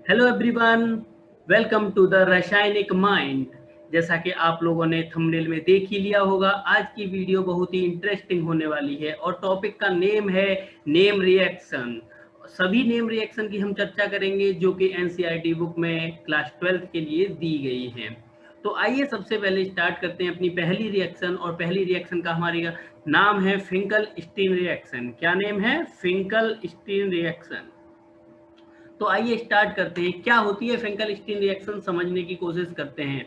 Hello everyone, welcome to the रासायनिक mind. जैसा कि आप लोगों ने थंबनेल में देख ही लिया होगा, आज की वीडियो बहुत ही इंटरेस्टिंग होने वाली है और टॉपिक का नेम है नेम रिएक्शन। सभी नेम रिएक्शन की हम चर्चा करेंगे जो कि एनसीईआरटी बुक में क्लास 12th के लिए दी गई हैं। तो आइए सबसे पहले स्टार्ट करते हैं अपनी पहली रिएक्शन, और पहली रिएक्शन का हमारी नाम है फिंकल स्टीन रिएक्शन। क्या नेम है? Finkelstein reaction. तो आइए स्टार्ट करते हैं। क्या होती है फिंकल स्टीन रिएक्शन, समझने की कोशिश करते हैं।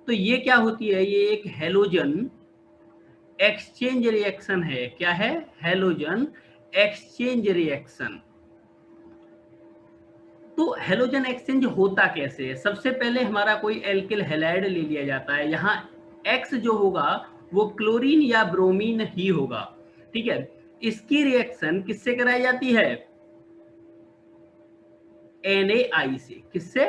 तो ये क्या होती है? ये एक हेलोजन एक्सचेंज रिएक्शन है। क्या है? Halogen exchange reaction. तो हेलोजन एक्सचेंज होता कैसे है? सबसे पहले हमारा कोई एल्किल हैलाइड ले लिया जाता है। यहाँ एक्स जो होगा वो क्लोरीन या ब्रोमीन ही होगा। ठीक है, इसकी रिएक्शन किससे कराई जाती है? NaI से। किससे?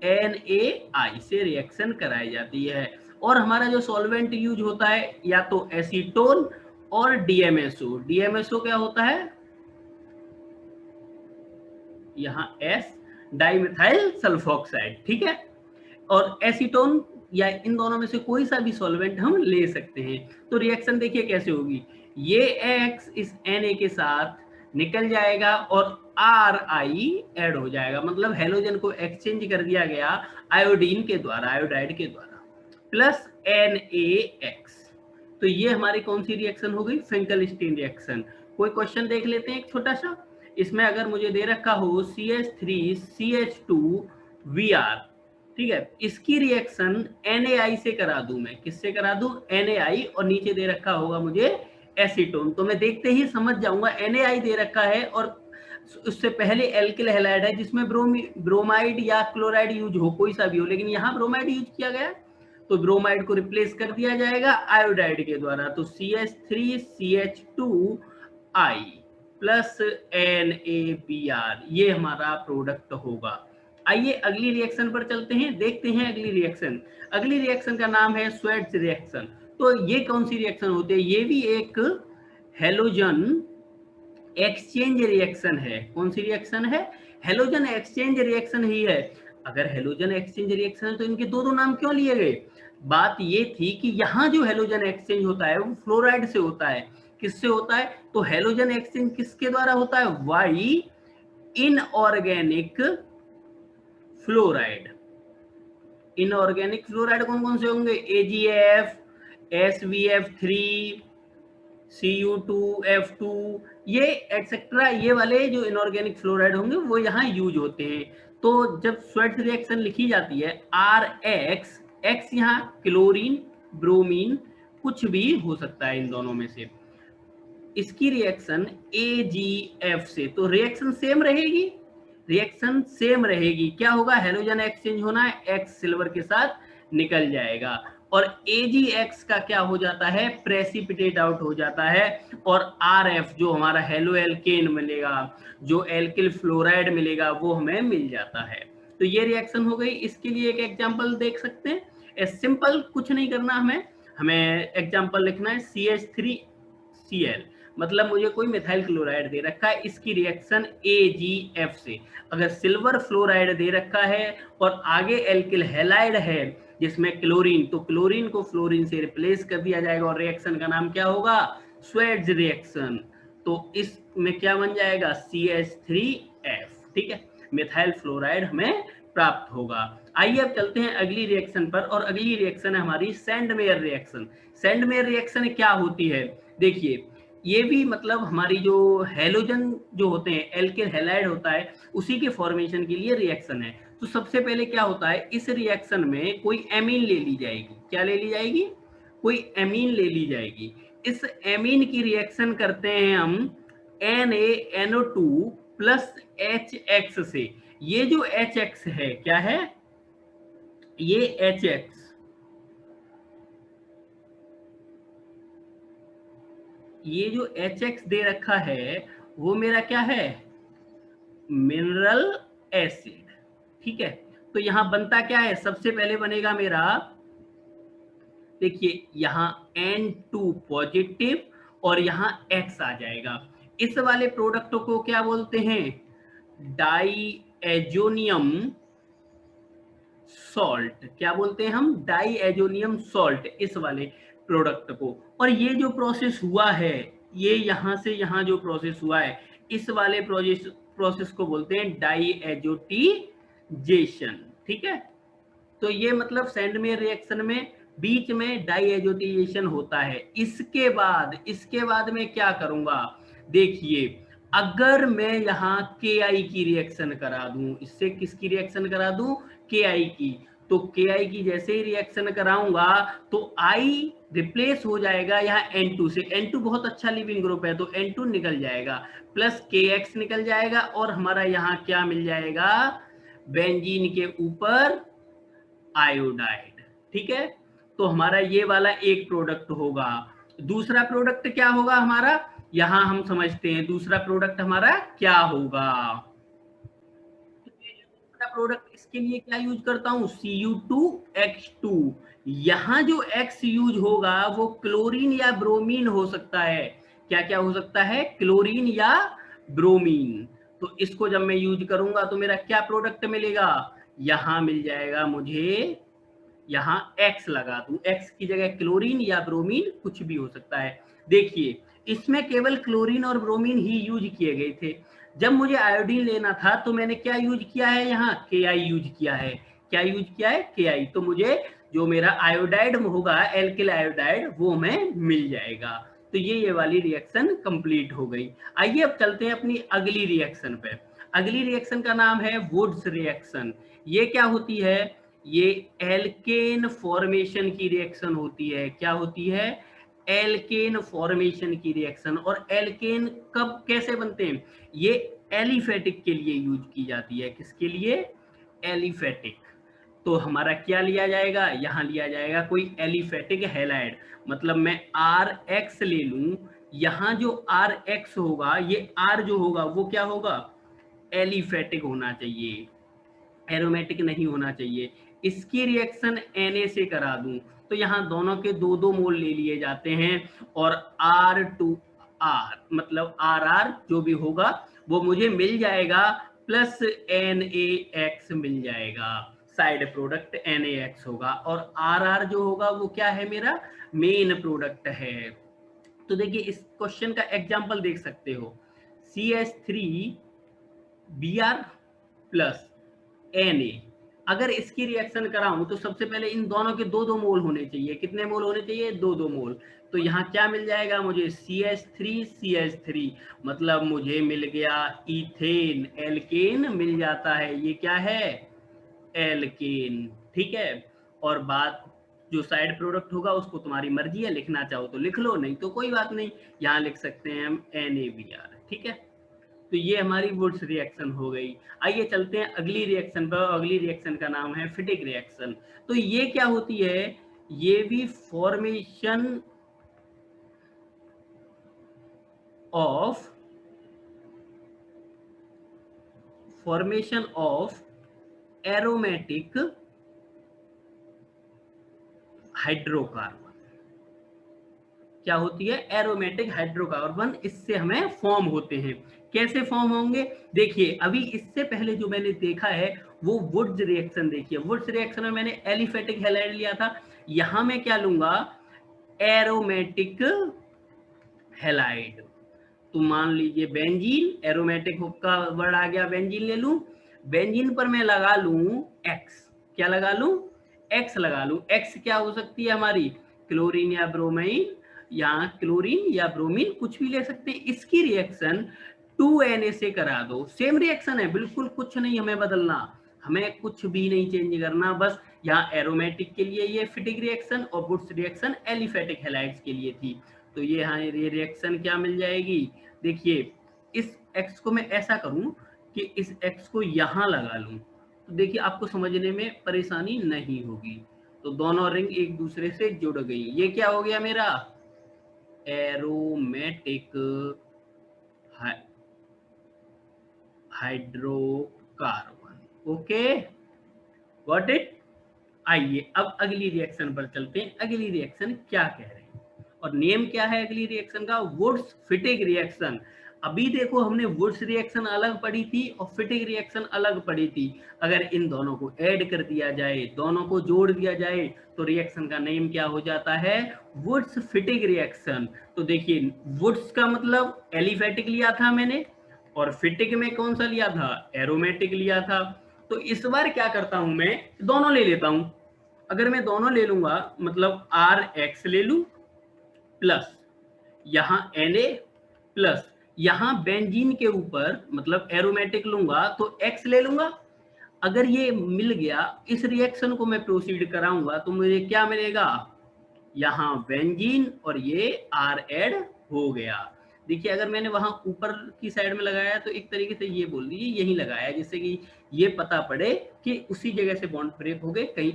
NaI से रिएक्शन कराई जाती है। और हमारा जो सॉल्वेंट यूज होता है या तो एसीटोन और DMSO। DMSO क्या होता है? यहाँ S, डाइमिथाइल सल्फोक्साइड। ठीक है, और एसीटोन या इन दोनों में से कोई सा भी सॉल्वेंट हम ले सकते हैं। तो रिएक्शन देखिए कैसे होगी। ये X इस Na के साथ निकल जाएगा और Ri ऐड हो जाएगा, मतलब हेलोजन को एक्सचेंज कर दिया गया आयोडीन के द्वारा, आयोडाइड के द्वारा, प्लस NaX। तो ये हमारी कौन सी रिएक्शन हो गई? Finkelstein reaction. कोई क्वेश्चन देख लेते हैं एक छोटा सा। इसमें अगर मुझे दे रखा हो CH3CH2Br, ठीक है, इसकी रिएक्शन NaI से करा दूं मैं। किससे करा दूं? NaI, और नीचे दे रखा होगा मुझे एसीटोन। तो मैं देखते ही समझ जाऊंगा NaI दे रखा है और उससे पहले एल्किल हैलाइड है जिसमें ब्रोमाइड या क्लोराइड यूज हो, कोई सा भी हो, लेकिन यहाँ ब्रोमाइड यूज किया गया, तो ब्रोमाइड को रिप्लेस कर दिया जाएगा आयोडाइड के द्वारा। तो CH3CH2I प्लस NaBr, ये हमारा प्रोडक्ट होगा। आइए अगली रिएक्शन पर चलते हैं, देखते हैं अगली रिएक्शन। अगली रिएक्शन का नाम है स्वेट्स रिएक्शन। तो ये कौन सी रिएक्शन होती है? ये भी एक हेलोजन एक्सचेंज रिएक्शन है। कौन सी रिएक्शन है? हेलोजन एक्सचेंज रिएक्शन ही है। अगर हेलोजन एक्सचेंज रिएक्शन है तो इनके दो दो नाम क्यों लिए गए? बात ये थी कि यहाँ जो हेलोजन एक्सचेंज होता है वो फ्लोराइड से होता है। किससे होता है? तो हेलोजन एक्सचेंज किसके द्वारा होता है? By inorganic fluoride. Inorganic fluoride कौन कौन से होंगे? AgF, SvF3, Cu2F2, ये एक्सेट्रा, ये वाले जो इनऑर्गेनिक फ्लोराइड होंगे वो यहाँ यूज होते हैं। तो जब स्वेट्स रिएक्शन लिखी जाती है RX, X यहाँ क्लोरीन, ब्रोमीन, कुछ भी हो सकता है इन दोनों में से, इसकी रिएक्शन AgF से, तो रिएक्शन सेम रहेगी। रिएक्शन सेम रहेगी। क्या होगा? हेलोजन एक्सचेंज होना है, X सिल्वर के साथ निकल जाएगा और AgX का क्या हो जाता है? प्रेसिपिटेट आउट हो जाता है, और RF जो हमारा हेलो एल्केन मिलेगा, जो एल्किल फ्लोराइड मिलेगा, वो हमें मिल जाता है। तो ये रिएक्शन हो गई। इसके लिए एक एग्जांपल देख सकते हैं। सिंपल, कुछ नहीं करना, हमें एग्जांपल लिखना है CH3Cl, मतलब मुझे कोई मिथाइल क्लोराइड दे रखा है, इसकी रिएक्शन AgF से। अगर सिल्वर फ्लोराइड दे रखा है और आगे एल्किल हैलाइड है जिसमें क्लोरीन, तो क्लोरीन को फ्लोरीन से रिप्लेस कर दिया जाएगा और रिएक्शन का नाम क्या होगा? Sweats reaction. तो इसमें क्या बन जाएगा? CH3F। ठीक है, मिथाइल फ्लोराइड हमें प्राप्त होगा। आइए अब चलते हैं अगली रिएक्शन पर, और अगली रिएक्शन है हमारी सैंडमेयर रिएक्शन। सैंडमेयर रिएक्शन क्या होती है? देखिए, ये भी मतलब हमारी जो हेलोजन जो होते हैं, एल्किल हैलाइड होता है, उसी के फॉर्मेशन के लिए रिएक्शन है। तो सबसे पहले क्या होता है, इस रिएक्शन में कोई एमीन ले ली जाएगी। क्या ले ली जाएगी? कोई एमीन ले ली जाएगी। इस एमीन की रिएक्शन करते हैं हम NaNO2 प्लस HX से। ये जो HX है, क्या है? ये HX, ये जो HX दे रखा है वो मेरा क्या है? Mineral acid. ठीक है, तो यहां बनता क्या है? सबसे पहले बनेगा मेरा, देखिए यहां N2 पॉजिटिव और यहां X आ जाएगा। इस वाले प्रोडक्ट को क्या बोलते हैं? डाई एजोनियम सॉल्ट, क्या बोलते हैं हम, डाई एजोनियम सॉल्ट, इस वाले प्रोडक्ट को। और ये जो प्रोसेस हुआ है, ये यहां से यहां जो प्रोसेस हुआ है, इस वाले प्रोसेस को बोलते हैं डाई एजोटीजेशन। ठीक है, तो ये मतलब सैंडमेयर रिएक्शन में बीच में डाई एजोटीजेशन होता है। इसके बाद मैं क्या करूंगा, देखिए, अगर मैं यहाँ Ki की रिएक्शन करा दूं, इससे किसकी रिएक्शन करा दूं, Ki की, तो Ki की जैसे ही रिएक्शन कराऊंगा तो I रिप्लेस हो जाएगा यहाँ N2 से। N2 बहुत अच्छा लिविंग ग्रुप है, तो N2 निकल जाएगा, प्लस Kx निकल जाएगा, और हमारा यहाँ क्या मिल जाएगा, बेंजीन के ऊपर आयोडाइड। ठीक है, तो हमारा ये वाला एक प्रोडक्ट होगा। दूसरा प्रोडक्ट क्या होगा हमारा, यहां हम समझते हैं दूसरा प्रोडक्ट हमारा क्या होगा। दूसरा प्रोडक्ट इसके लिए क्या यूज करता हूं, Cu2H2। यहां जो X यूज होगा वो क्लोरीन या ब्रोमीन हो सकता है। क्या क्या हो सकता है, क्लोरीन या ब्रोमीन। तो इसको जब मैं यूज करूंगा तो मेरा क्या प्रोडक्ट मिलेगा, यहां मिल जाएगा मुझे, यहाँ X लगा दूं, X की जगह क्लोरीन या ब्रोमीन कुछ भी हो सकता है। देखिए, इसमें केवल क्लोरीन और ब्रोमीन ही यूज किए गए थे। जब मुझे आयोडीन लेना था तो मैंने क्या यूज किया है, यहाँ Ki यूज किया है। क्या यूज किया है, Ki। तो मुझे जो मेरा आयोडाइड होगा, एल्किल आयोडाइड, वो हमें मिल जाएगा। तो ये वाली रिएक्शन कंप्लीट हो गई। आइए अब चलते हैं अपनी अगली रिएक्शन पे। अगली रिएक्शन का नाम है वुड्स रिएक्शन। ये क्या होती है, ये एल्केन फॉर्मेशन की रिएक्शन होती है। क्या होती है, एल्केन फॉर्मेशन की रिएक्शन। और एल्केन कब कैसे बनते हैं, ये एलिफेटिक के लिए यूज की जाती है। किसके लिए, एलिफेटिक। तो हमारा क्या लिया जाएगा, यहाँ लिया जाएगा कोई एलिफेटिक हैलाइड। मतलब मैं RX ले लूं, यहाँ जो RX होगा, ये R जो होगा वो क्या होगा, एलिफेटिक होना चाहिए, एरोमेटिक नहीं होना चाहिए। इसकी रिएक्शन Na से करा दूं तो यहाँ दोनों के 2-2 मोल ले लिए जाते हैं, और R2R मतलब RR जो भी होगा वो मुझे मिल जाएगा, प्लस NaX मिल जाएगा, साइड प्रोडक्ट NaX होगा। और RR जो होगा वो क्या है, मेरा मेन प्रोडक्ट है। तो देखिए, इस क्वेश्चन का एग्जांपल देख सकते हो, CH3Br प्लस Na। अगर इसकी रिएक्शन कराऊं तो सबसे पहले इन दोनों के 2-2 मोल होने चाहिए। कितने मोल होने चाहिए, 2-2 मोल। तो यहाँ क्या मिल जाएगा मुझे, CH3 मतलब मुझे मिल गया इथेन, एल्केन मिल जाता है। ये क्या है, एल्केन। ठीक है, और बात जो साइड प्रोडक्ट होगा उसको तुम्हारी मर्जी है, लिखना चाहो तो लिख लो, नहीं तो कोई बात नहीं, यहाँ लिख सकते हैं हम NaBr। ठीक है, तो ये हमारी वुड्स रिएक्शन हो गई। आइए चलते हैं अगली रिएक्शन पर। अगली रिएक्शन का नाम है फिटिक रिएक्शन। तो ये क्या होती है, ये भी फॉर्मेशन ऑफ एरोमेटिक हाइड्रोकार्बन। क्या होती है, एरोमेटिक हाइड्रोकार्बन, इससे हमें फॉर्म होते हैं। कैसे फॉर्म होंगे, देखिए, अभी इससे पहले जो मैंने देखा है वो वुड्स रिएक्शन देखिए। वुड्स रिएक्शन में मैंने एलिफेटिक हैलाइड लिया था, यहां मैं क्या लूंगा, एरोमेटिक हैलाइड। तो मान लीजिए बेंजीन, एरोमेटिक का वर्ड आ गया, बेंजीन ले लूं। बेंजीन पर मैं लगा लूं X। क्या लगा लूं, X लगा लूं। X क्या हो सकती है हमारी, क्लोरीन या ब्रोमीन, यहाँ क्लोरीन या ब्रोमीन कुछ भी ले सकते हैं। इसकी रिएक्शन 2Na से करा दो, सेम रिएक्शन है, बिल्कुल कुछ नहीं हमें बदलना, हमें कुछ भी नहीं चेंज करना। बस यहाँ एरोमेटिक के लिए ये फिटिक रिएक्शन, और वुड्स रिएक्शन एलिफेटिक हैलाइड्स के लिए थी। तो ये यहाँ ये रिएक्शन क्या मिल जाएगी, देखिए, इस X को मैं ऐसा करूं कि इस X को यहाँ लगा लूं, तो देखिए आपको समझने में परेशानी नहीं होगी। तो दोनों रिंग एक दूसरे से जुड़ गई। ये क्या हो गया मेरा, aromatic hydrocarbon. Okay, got it. आइए अब अगली रिएक्शन पर चलते हैं। अगली रिएक्शन क्या कह रहे हैं, और नेम क्या है अगली रिएक्शन का, वुड्स फिटिक रिएक्शन। अभी देखो हमने वुड्स रिएक्शन अलग पढ़ी थी और फिटिक रिएक्शन अलग पढ़ी थी। अगर इन दोनों को ऐड कर दिया जाए, दोनों को जोड़ दिया जाए, तो रिएक्शन का नेम क्या हो जाता है? Wurtz Fittig reaction. तो देखिए वुड्स का मतलब एलिफेटिक लिया था मैंने, और फिटिक में कौन सा लिया था? एरोमेटिक लिया था। तो इस बार क्या करता हूं, मैं दोनों ले लेता हूं। अगर मैं दोनों ले लूंगा मतलब आर एक्स ले लूं प्लस यहाँ Na प्लस यहाँ बेंजीन के ऊपर मतलब एरोमेटिक लूंगा तो X ले लूंगा। अगर ये मिल गया, इस रिएक्शन को मैं प्रोसीड कराऊंगा तो मुझे क्या मिलेगा? यहाँ बेंजीन और ये R ऐड हो गया। देखिए अगर मैंने वहां ऊपर की साइड में लगाया तो एक तरीके से ये बोल दीजिए यही लगाया, जिससे कि ये पता पड़े कि उसी जगह से बॉन्ड ब्रेक हो गए, कहीं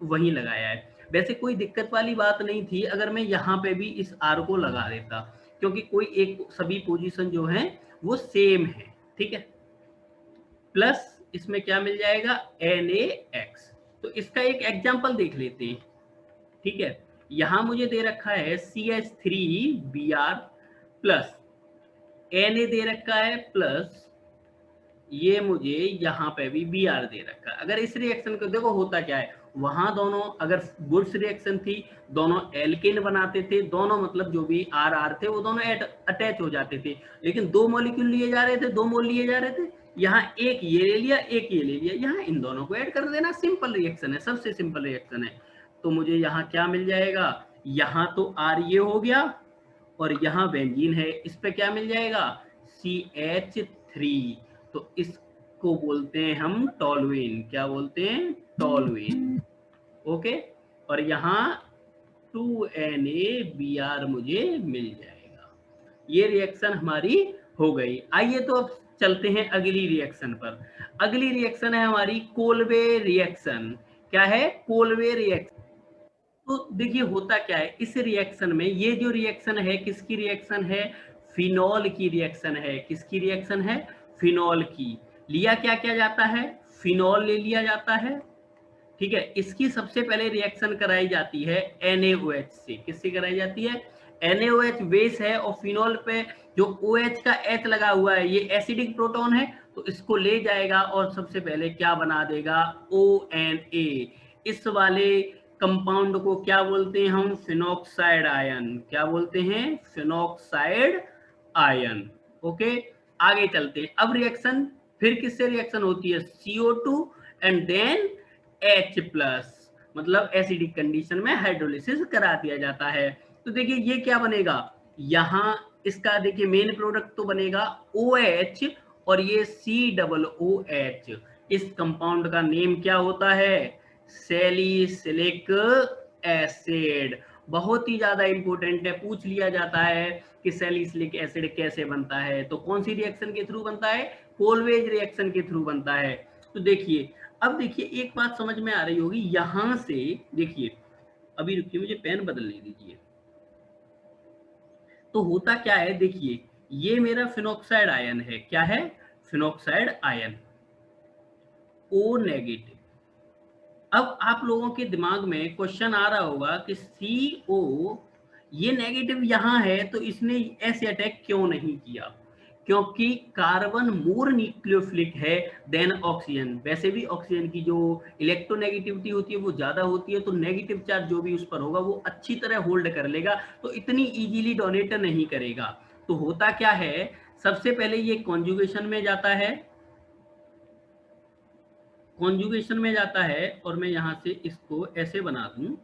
वहीं लगाया है। वैसे कोई दिक्कत वाली बात नहीं थी अगर मैं यहाँ पे भी इस आर को लगा देता, क्योंकि कोई एक सभी पोजीशन जो है वो सेम है। ठीक है, प्लस इसमें क्या मिल जाएगा? NaX। तो इसका एक एग्जांपल देख लेते हैं। ठीक है, यहां मुझे दे रखा है CH3Br प्लस Na दे रखा है प्लस ये मुझे यहाँ पे भी Br दे रखा है। अगर इस रिएक्शन को देखो होता क्या है, वहां दोनों अगर गुड्स रिएक्शन थी, दोनों एल्केन बनाते थे, दोनों मतलब जो भी आर आर थे वो दोनों अटैच हो जाते थे, लेकिन दो मॉलिक्यूल लिए जा रहे थे, दो मोल लिए जा रहे थे। यहाँ एक ये ले लिया, एक ये ले लिया, यहाँ इन दोनों को ऐड कर देना, सिंपल रिएक्शन है, सबसे सिंपल रिएक्शन है। तो मुझे यहाँ क्या मिल जाएगा? यहाँ तो आर ये हो गया और यहाँ बेंजीन है, इस पे क्या मिल जाएगा? CH3। तो इसको बोलते हैं हम टॉलुइन। क्या बोलते हैं? टॉलुइन। ओके, और यहाँ 2NaBr मुझे मिल जाएगा। ये रिएक्शन हमारी हो गई। आइए तो अब चलते हैं अगली रिएक्शन पर। अगली रिएक्शन है हमारी कोलवे रिएक्शन। क्या है? Colway reaction. तो देखिए होता क्या है इस रिएक्शन में, ये जो रिएक्शन है किसकी रिएक्शन है? फिनॉल की रिएक्शन है। किसकी रिएक्शन है? फिनॉल की। लिया क्या क्या जाता है? फिनॉल ले लिया जाता है। ठीक है, इसकी सबसे पहले रिएक्शन कराई जाती है NaOH से। किससे कराई जाती है? NaOH बेस है और फिनॉल पे जो OH का H लगा हुआ है ये एसिडिक प्रोटॉन है, तो इसको ले जाएगा और सबसे पहले क्या बना देगा? ONA। इस वाले कंपाउंड को क्या बोलते हैं हम? Phenoxide ion. क्या बोलते हैं? Phenoxide ion. ओके, आगे चलते हैं। अब रिएक्शन फिर किससे रिएक्शन होती है? CO2 एंड देन H+, मतलब एसिडिक कंडीशन में हाइड्रोलिसिस करा दिया जाता है। तो देखिए ये क्या बनेगा? यहाँ इसका देखिए मेन प्रोडक्ट तो बनेगा OH और ये COOH। इस कंपाउंड का नेम क्या होता है? Salicylic acid. बहुत ही ज्यादा इंपॉर्टेंट है, पूछ लिया जाता है कि सैलिसिलिक एसिड कैसे बनता है। तो कौन सी रिएक्शन के थ्रू बनता है? कोलवेज रिएक्शन के थ्रू बनता है। तो देखिए अब देखिए एक बात समझ में आ रही होगी यहां से। देखिए अभी रुकिए, मुझे पेन बदलने दीजिए। तो होता क्या है, देखिए ये मेरा फिनॉक्साइड आयन है। क्या है? Phenoxide ion, O negative. अब आप लोगों के दिमाग में क्वेश्चन आ रहा होगा कि CO ये नेगेटिव यहाँ है तो इसने ऐसे अटैक क्यों नहीं किया? क्योंकि कार्बन मोर न्यूक्लियोफिलिक है देन ऑक्सीजन। वैसे भी ऑक्सीजन की जो इलेक्ट्रोनेगेटिविटी होती है वो ज्यादा होती है, तो नेगेटिव चार्ज जो भी उस पर होगा वो अच्छी तरह होल्ड कर लेगा, तो इतनी इजीली डोनेट नहीं करेगा। तो होता क्या है, सबसे पहले ये कॉन्जुगेशन में जाता है, कॉन्जुगेशन में जाता है और मैं यहां से इसको ऐसे बना दूं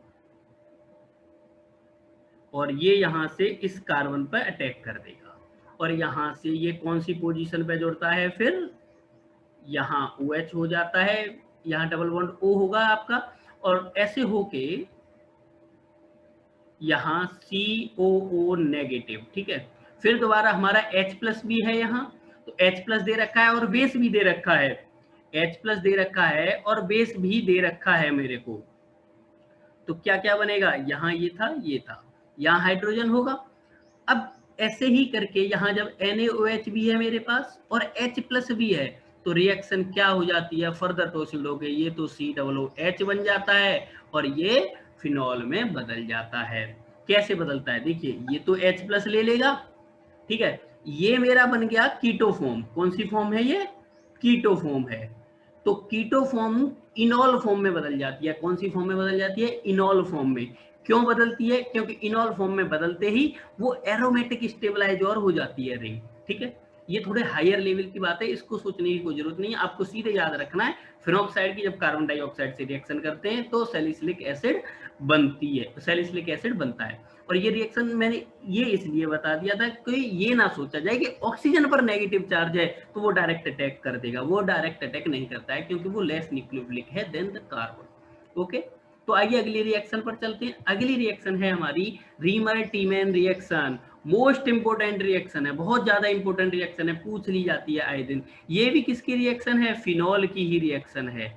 और ये यहां से इस कार्बन पर अटैक कर देगा और यहां से ये कौन सी पोजीशन पे जुड़ता है? फिर यहाँ OH हो जाता है, यहाँ डबल बॉन्ड O होगा आपका और ऐसे होके यहाँ COO नेगेटिव। ठीक है, फिर दोबारा हमारा H+ भी है यहाँ, तो H+ दे रखा है और बेस भी दे रखा है। H+ दे रखा है और बेस भी दे रखा है मेरे को। तो क्या क्या बनेगा? यहाँ ये था, ये था, यहाँ हाइड्रोजन होगा। अब ऐसे ही करके यहाँ जब NaOH भी है मेरे पास और H+ भी है, तो रिएक्शन क्या हो जाती है? फर्दर प्रोसीड हो गई, ये तो COOH बन जाता है और ये फिनॉल में बदल जाता है। कैसे बदलता है? देखिए ये तो H+ ले लेगा, ठीक है, ये मेरा बन गया कीटो फॉर्म। कौन सी फॉर्म है ये? कीटो फॉर्म है। तो कीटो फॉर्म इनॉल फॉर्म में बदल जाती है। कौन सी फॉर्म में बदल जाती है? इनॉल फॉर्म में। क्यों बदलती है? क्योंकि इनॉल फॉर्म में बदलते ही वो एरोमेटिक स्टेबलाइज और हो जाती है रिंग। ठीक है, ये थोड़े हायर लेवल की बात है, इसको सोचने की कोई जरूरत नहीं है, आपको सीधे याद रखना है फिनॉक्साइड की जब कार्बन डाइऑक्साइड से रिएक्शन करते हैं तो सैलिसिलिक एसिड बनती है, सैलिसिलिक एसिड बनता है। और ये रिएक्शन मैंने ये इसलिए बता दिया था कि ये ना सोचा जाए कि ऑक्सीजन पर नेगेटिव चार्ज है तो वो डायरेक्ट अटैक कर देगा। वो डायरेक्ट अटैक नहीं करता है क्योंकि वो लेस न्यूक्लियोफिलिक है देन द कार्बन। ओके, तो आइए अगली रिएक्शन पर चलते हैं। अगली रिएक्शन है हमारी Reimer Tiemann reaction. Most important reaction है, बहुत ज्यादा इंपोर्टेंट रिएक्शन है, पूछ ली जाती है आए दिन। ये भी किसकी रिएक्शन है? फिनॉल की ही रिएक्शन है।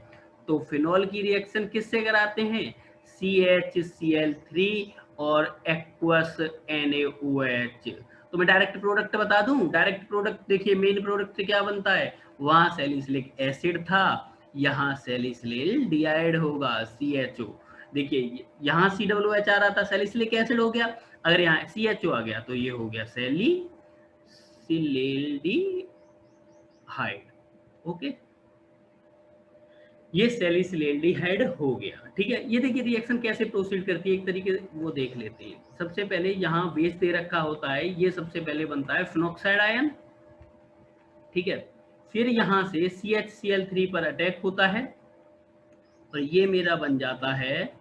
तो फिनॉल की रिएक्शन किससे कराते हैं? CHCl3 और एक्वस NaOH। तो मैं डायरेक्ट प्रोडक्ट बता दूं। डायरेक्ट प्रोडक्ट देखिए, मेन प्रोडक्ट से क्या बनता है? वहां सैलिसिलिक एसिड था, यहाँ सैलिसिलिल्डिहाइड होगा CHO। देखिए यहाँ COOH आ रहा था, सैलिसिलिक एसिड हो गया। अगर यहाँ CHO आ गया तो ये हो गया सैलिसिलिल्डिहाइड। ओके, ये सैलिसिलिल्डिहाइड हो गया। ठीक है, ये देखिए रिएक्शन कैसे प्रोसीड करती है, एक तरीके से वो देख लेते हैं। सबसे पहले यहाँ बेस दे रखा होता है, ये सबसे पहले बनता है फिनॉक्साइड आयन। ठीक है, फिर यहाँ से CHCl3 पर अटैक होता है और ये मेरा बन जाता है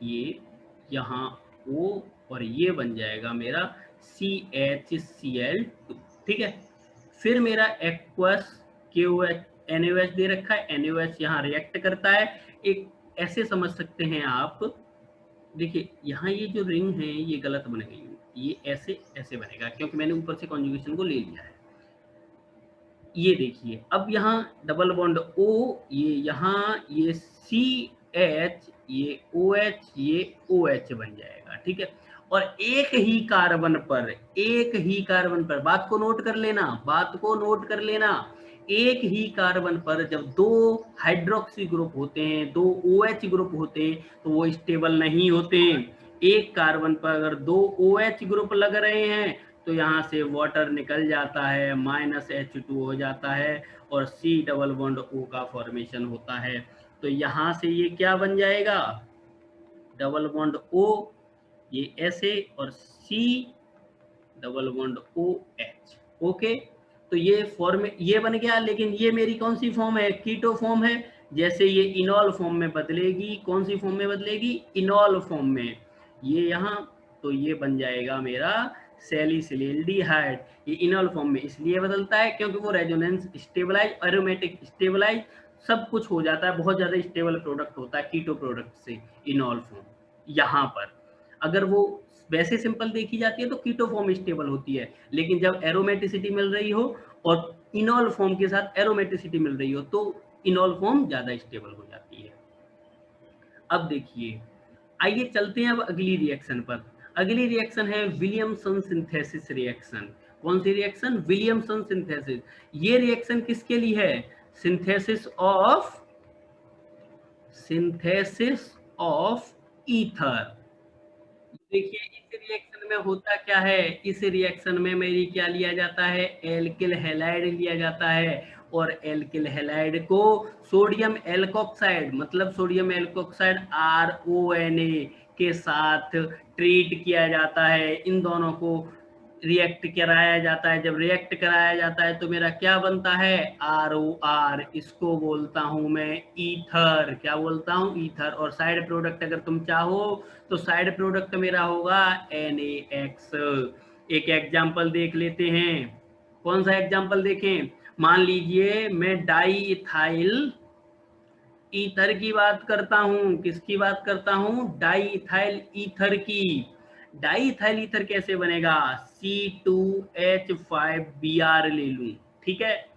ये यहाँ O और ये बन जाएगा मेरा CHCl2। ठीक है, फिर मेरा एक्वस KOH NaOH दे रखा है, NaOH यहाँ रिएक्ट करता है। एक ऐसे समझ सकते हैं आप, देखिए यहाँ ये जो रिंग है ये गलत बन गई, ये ऐसे ऐसे बनेगा क्योंकि मैंने ऊपर से कॉन्जुगेशन को ले लिया है। ये देखिए अब यहाँ डबल बॉन्ड O, ये यहाँ ये CH, ये OH, ये OH बन जाएगा। ठीक है, और एक ही कार्बन पर, एक ही कार्बन पर, बात को नोट कर लेना, बात को नोट कर लेना, एक ही कार्बन पर जब दो हाइड्रोक्सी ग्रुप होते हैं, दो OH ग्रुप होते हैं तो वो स्टेबल नहीं होते। एक कार्बन पर अगर दो OH ग्रुप लग रहे हैं तो यहाँ से वाटर निकल जाता है, -H2 हो जाता है और C डबल बॉन्ड O का फॉर्मेशन होता है। तो यहाँ से ये क्या बन जाएगा? डबल बॉन्ड O, ये ऐसे, और C double bond OH। Okay, तो ये फॉर्म ये बन गया। लेकिन ये मेरी कौन सी फॉर्म है? कीटो फॉर्म है। जैसे ये इनॉल फॉर्म में बदलेगी, कौन सी फॉर्म में बदलेगी? इनॉल फॉर्म में। ये यहाँ, तो ये बन जाएगा मेरा सैलिसिलिल्डिहाइड। ये इनॉल फॉर्म में इसलिए बदलता है क्योंकि वो रेजोनेंस स्टेबलाइज, एरोमेटिक स्टेबलाइज, सब कुछ हो जाता है, बहुत ज्यादा स्टेबल प्रोडक्ट होता है कीटो प्रोडक्ट से इनॉल फॉर्म। यहाँ पर अगर वो वैसे सिंपल देखी जाती है तो कीटो फॉर्म स्टेबल होती है, लेकिन जब एरोमेटिसिटी मिल रही हो और इनॉल फॉर्म के साथ एरोमेटिसिटी मिल रही हो तो इनॉल फॉर्म ज्यादा स्टेबल हो जाती है। अब देखिए, आइए चलते हैं अब अगली रिएक्शन पर। अगली रिएक्शन है विलियमसन सिंथेसिस रिएक्शन। कौन सी रिएक्शन? Williamson synthesis. ये रिएक्शन किसके लिए है? Synthesis of ether. देखिए इस रिएक्शन में होता क्या है? इस रिएक्शन में मेरी क्या लिया जाता है? एल्किल हैलाइड लिया जाता है, और एल्किल हैलाइड को सोडियम एल्कोक्साइड, मतलब सोडियम एल्कोक्साइड RONA के साथ ट्रीट किया जाता है। इन दोनों को रिएक्ट कराया जाता है। जब रिएक्ट कराया जाता है तो मेरा क्या बनता है? ROR। इसको बोलता हूं मैं ईथर। क्या बोलता हूं? ईथर। और साइड प्रोडक्ट अगर तुम चाहो तो साइड प्रोडक्ट मेरा होगा NaX। एक एग्जांपल देख लेते हैं। कौन सा एग्जांपल देखें? मान लीजिए मैं डाई इथाइल ईथर की बात करता हूं। किसकी बात करता हूं? डाई इथाइल ईथर की। डाई इथाइल ईथर कैसे बनेगा? C2H5Br ले लूं, ठीक है,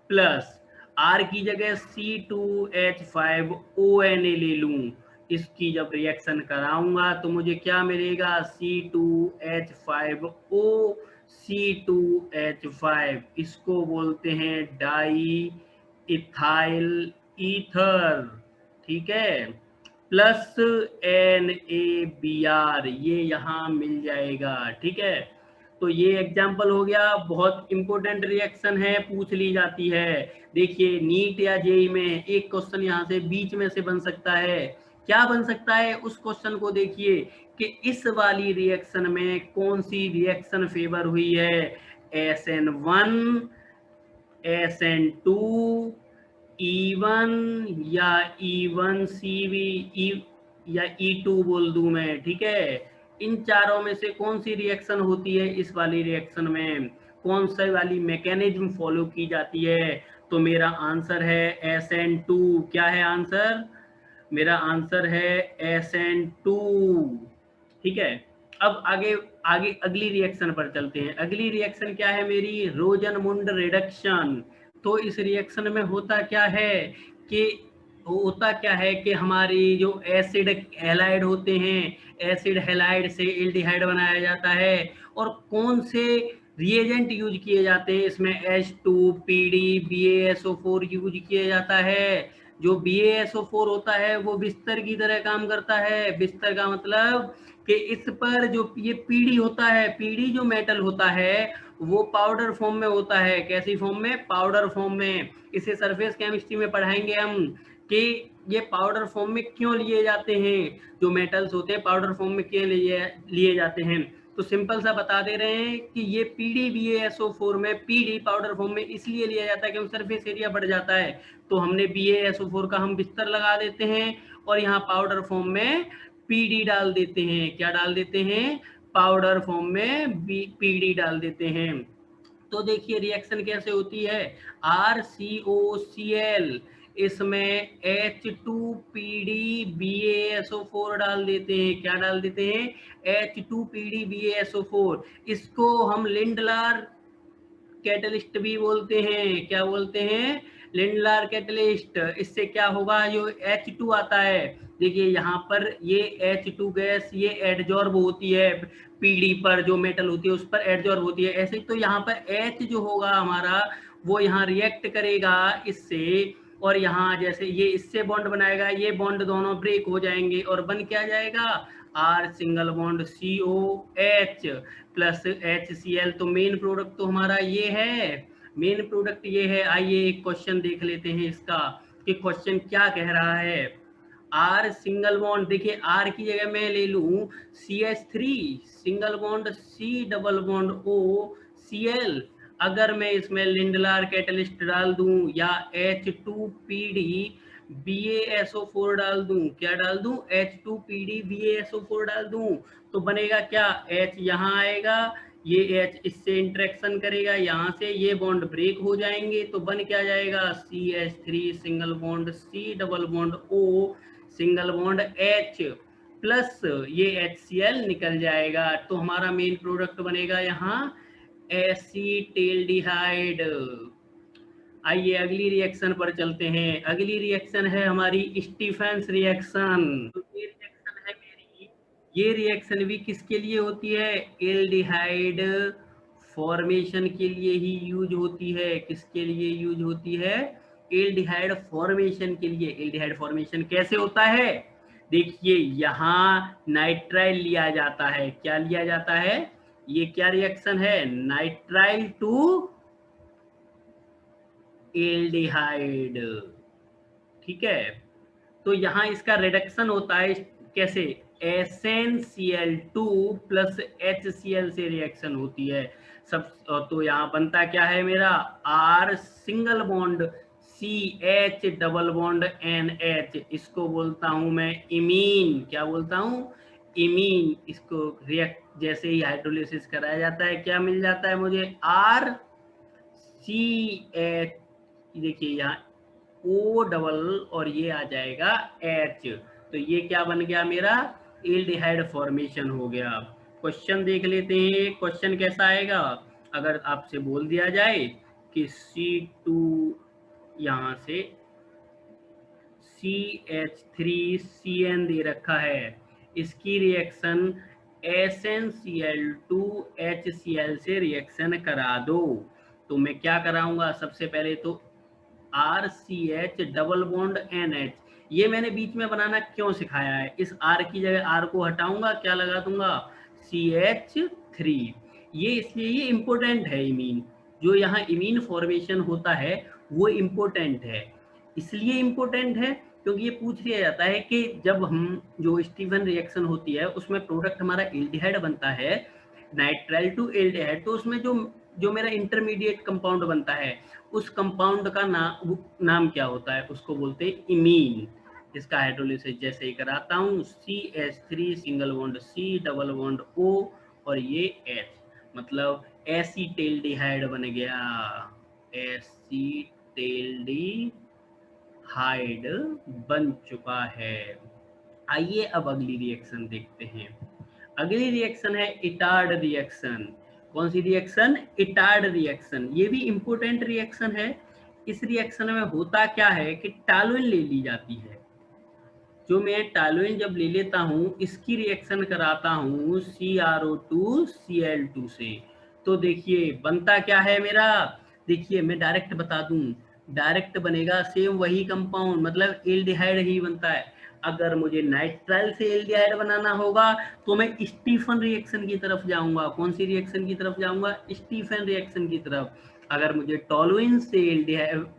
प्लस R की जगह C2H5ONA ले लूं। इसकी जब रिएक्शन कराऊंगा तो मुझे क्या मिलेगा? C2H5O C2H5। इसको बोलते हैं डाई इथाइल ईथर। ठीक है, प्लस NaBr, ये यहाँ मिल जाएगा। ठीक है, तो ये एग्जाम्पल हो गया, बहुत इंपॉर्टेंट रिएक्शन है, पूछ ली जाती है। देखिए नीट या जेई में एक क्वेश्चन यहाँ से बीच में से बन सकता है। क्या बन सकता है उस क्वेश्चन को देखिए कि इस वाली रिएक्शन में कौन सी रिएक्शन फेवर हुई है, SN1, SN2, E1 या E1CV या E2 बोल दूं मैं, ठीक है। इन चारों में से कौन सी रिएक्शन होती है इस वाली रिएक्शन में, कौन सी वाली मैकेनिज्म फॉलो की जाती है? तो मेरा आंसर है SN2। क्या है आंसर? मेरा आंसर है SN2, ठीक है। अब आगे आगे अगली रिएक्शन पर चलते हैं। अगली रिएक्शन क्या है मेरी? रोजनमुंड रिडक्शन। तो इस रिएक्शन में होता क्या है कि हमारी जो एसिड हैलाइड होते हैं, एसिड हैलाइड से एल्डिहाइड बनाया जाता है। और कौन से रिएजेंट यूज किए जाते हैं इसमें? H2PD BaSO4 यूज किया जाता है। जो BaSO4 होता है वो बिस्तर की तरह काम करता है। बिस्तर का मतलब कि इस पर जो ये पीडी होता है, पीडी जो मेटल होता है वो पाउडर फॉर्म में होता है। कैसी फॉर्म में? पाउडर फॉर्म में। इसे सरफेस केमिस्ट्री में पढ़ाएंगे हम कि ये पाउडर फॉर्म में क्यों लिए जाते हैं, जो मेटल्स होते हैं पाउडर फॉर्म में क्यों लिए जाते हैं। तो सिंपल सा बता दे रहे हैं कि ये पीडी BaSO4 में पीडी पाउडर फॉर्म में इसलिए लिया जाता है कि सरफेस एरिया बढ़ जाता है। तो हमने BaSO4 का हम बिस्तर लगा देते हैं और यहाँ पाउडर फॉर्म में पीडी डाल देते हैं। क्या डाल देते हैं? पाउडर फॉर्म में पीडी डाल देते हैं। तो देखिए रिएक्शन कैसे होती है, RCOCl, इसमें H2PD BaSO4 डाल देते हैं। क्या डाल देते हैं? H2PD BaSO4। इसको हम लिंडलार कैटलिस्ट भी बोलते हैं। क्या बोलते हैं? Lindlar catalyst. इससे क्या होगा, जो H2 आता है, देखिए यहाँ पर ये H2 गैस ये एडजॉर्ब होती है, पीडी पर जो मेटल होती है उस पर एडजॉर्ब होती है। ऐसे तो यहाँ पर H जो होगा हमारा वो यहाँ रिएक्ट करेगा इससे, और यहाँ जैसे ये इससे बॉन्ड बनाएगा, ये बॉन्ड दोनों ब्रेक हो जाएंगे और बन क्या जाएगा? R single bond COH plus HCl। तो मेन प्रोडक्ट तो हमारा ये है, मेन प्रोडक्ट ये है। आइए एक क्वेश्चन देख लेते हैं इसका कि क्वेश्चन क्या कह रहा है। R सिंगल बॉन्ड, देखिए R की जगह मैं ले लूं CH3 single bond C double bond O Cl। अगर मैं इसमें लिंडलार कैटलिस्ट डाल दूं या H2PD BaSO4 डाल दूं, क्या डाल दूं? H2PD BaSO4 डाल दूं, तो बनेगा क्या? H यहाँ आएगा, ये H इससे इंटरेक्शन करेगा, यहाँ से ये बॉन्ड ब्रेक हो जाएंगे, तो बन क्या जाएगा? CH3 single bond C double bond O single bond H plus ये HCl निकल जाएगा। तो हमारा मेन प्रोडक्ट बनेगा यहाँ एसीटेल्डिहाइड। आइए अगली रिएक्शन पर चलते हैं। अगली रिएक्शन है हमारी स्टीफेंस रिएक्शन। तो ये रिएक्शन है मेरी, ये रिएक्शन भी किसके लिए होती है? एल्डिहाइड फॉर्मेशन के लिए ही यूज होती है। किसके लिए यूज होती है? एल्डिहाइड फॉर्मेशन के लिए। एल्डिहाइड फॉर्मेशन कैसे होता है? देखिए यहाँ नाइट्राइल लिया जाता है। क्या लिया जाता है? ये क्या रिएक्शन है? नाइट्राइल टू एल्डिहाइड, ठीक है। तो यहाँ इसका रिडक्शन होता है कैसे? SnCl2 प्लस HCl से रिएक्शन होती है सब। तो यहाँ बनता क्या है मेरा? R single bond CH double bond NH, इसको बोलता हूं मैं इमीन। क्या बोलता हूं? इमीन। इसको रिएक्ट जैसे ही हाइड्रोलिसिस कराया जाता है क्या मिल जाता है मुझे? RCH, देखिए यहाँ O डबल और ये आ जाएगा H। तो ये क्या बन गया मेरा? एल्डिहाइड फॉर्मेशन हो गया। क्वेश्चन देख लेते हैं, क्वेश्चन कैसा आएगा। अगर आपसे बोल दिया जाए कि C2 यहाँ से CH3CN दे रखा है, इसकी रिएक्शन SnCl2 HCl से रिएक्शन करा दो, तो मैं क्या कराऊंगा? सबसे पहले तो RCH डबल बॉन्ड NH, ये मैंने बीच में बनाना क्यों सिखाया है? इस R की जगह R को हटाऊंगा, क्या लगा दूंगा? CH3। ये इसलिए ये इम्पोर्टेंट है। इमीन जो यहाँ इमीन फॉर्मेशन होता है वो इम्पोर्टेंट है। इसलिए इम्पोर्टेंट है क्योंकि ये पूछ लिया जाता है कि जब हम जो स्टीफन रिएक्शन होती है उसमें प्रोडक्ट हमारा एल्डिहाइड बनता है, नाइट्राइल टू एल्डिहाइड, तो उसमें जो जो मेरा इंटरमीडिएट कंपाउंड बनता है उस कंपाउंड का नाम क्या होता है, उसको बोलते हैं इमीन। इसका हाइड्रोलिसिस जैसे ही कराता हूँ, CH3 single bond C double bond O और ये H, मतलब एसीटेल्डिहाइड बन गया, एसीटेल्डिहाइड बन चुका है। आइए अब अगली रिएक्शन देखते हैं। अगली रिएक्शन है इटार्ड रिएक्शन। कौन सी रिएक्शन? Etard reaction. ये भी इंपॉर्टेंट रिएक्शन है। इस रिएक्शन में होता क्या है कि टॉलुइन ले ली जाती है। जो मैं टॉलुइन जब ले लेता हूँ इसकी रिएक्शन कराता हूँ CrO2Cl2 से, तो देखिए बनता क्या है मेरा। देखिए मैं डायरेक्ट बता दूं, डायरेक्ट बनेगा सेम वही कंपाउंड, मतलब एल्डिहाइड ही बनता है। अगर मुझे नाइट्राइल से एल्डिहाइड बनाना होगा तो मैं स्टीफन रिएक्शन की तरफ जाऊंगा। कौन सी रिएक्शन की तरफ जाऊंगा? स्टीफन रिएक्शन की तरफ। अगर मुझे टॉलुइन से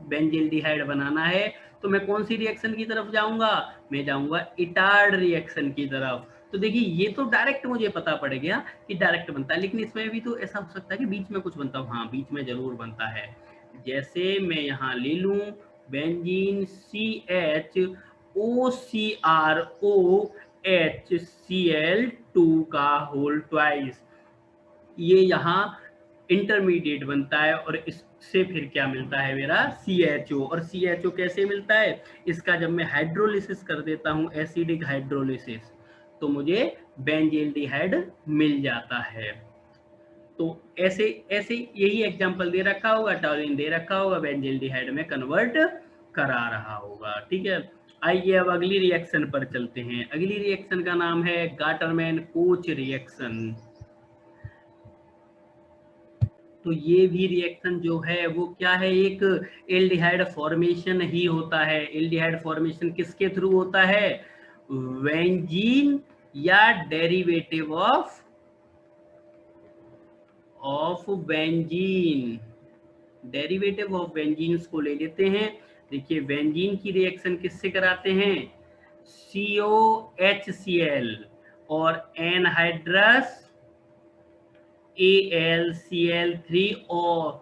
बेंजील्डिहाइड बनाना है तो मैं कौन सी रिएक्शन की तरफ जाऊंगा? मैं जाऊंगा इटार्ड रिएक्शन की तरफ। तो देखिए ये तो डायरेक्ट मुझे पता पड़ गया कि डायरेक्ट बनता है, लेकिन इसमें भी तो ऐसा हो सकता है कि बीच में कुछ बनता हो। हाँ, बीच में जरूर बनता है। जैसे मैं यहाँ ले लूं बेंजीन CHOCROHCl2 का होल ट्वाइस, ये यहाँ इंटरमीडिएट बनता है और इससे फिर क्या मिलता है मेरा CHO। और CHO कैसे मिलता है? इसका जब मैं हाइड्रोलिसिस कर देता हूँ, एसिडिक हाइड्रोलिसिस, तो मुझे बेंजील्डिहाइड मिल जाता है। तो ऐसे ऐसे यही एग्जांपल दे रखा होगा, टॉलिन दे रखा होगा, बेंजील्डिहाइड में कन्वर्ट करा रहा होगा। ठीक है, आइए अब अगली रिएक्शन पर चलते हैं। अगली रिएक्शन का नाम है गाटरमैन कोच रिएक्शन। तो ये भी रिएक्शन जो है वो क्या है? एक एल्डिहाइड फॉर्मेशन ही होता है। एल्डिहाइड फॉर्मेशन किसके थ्रू होता है? बेंजीन या derivative of benzene. Derivative of benzene को ले लेते हैं। देखिए बेंजीन की रिएक्शन किससे कराते हैं? COHCl और एनहाइड्रस AlCl3O,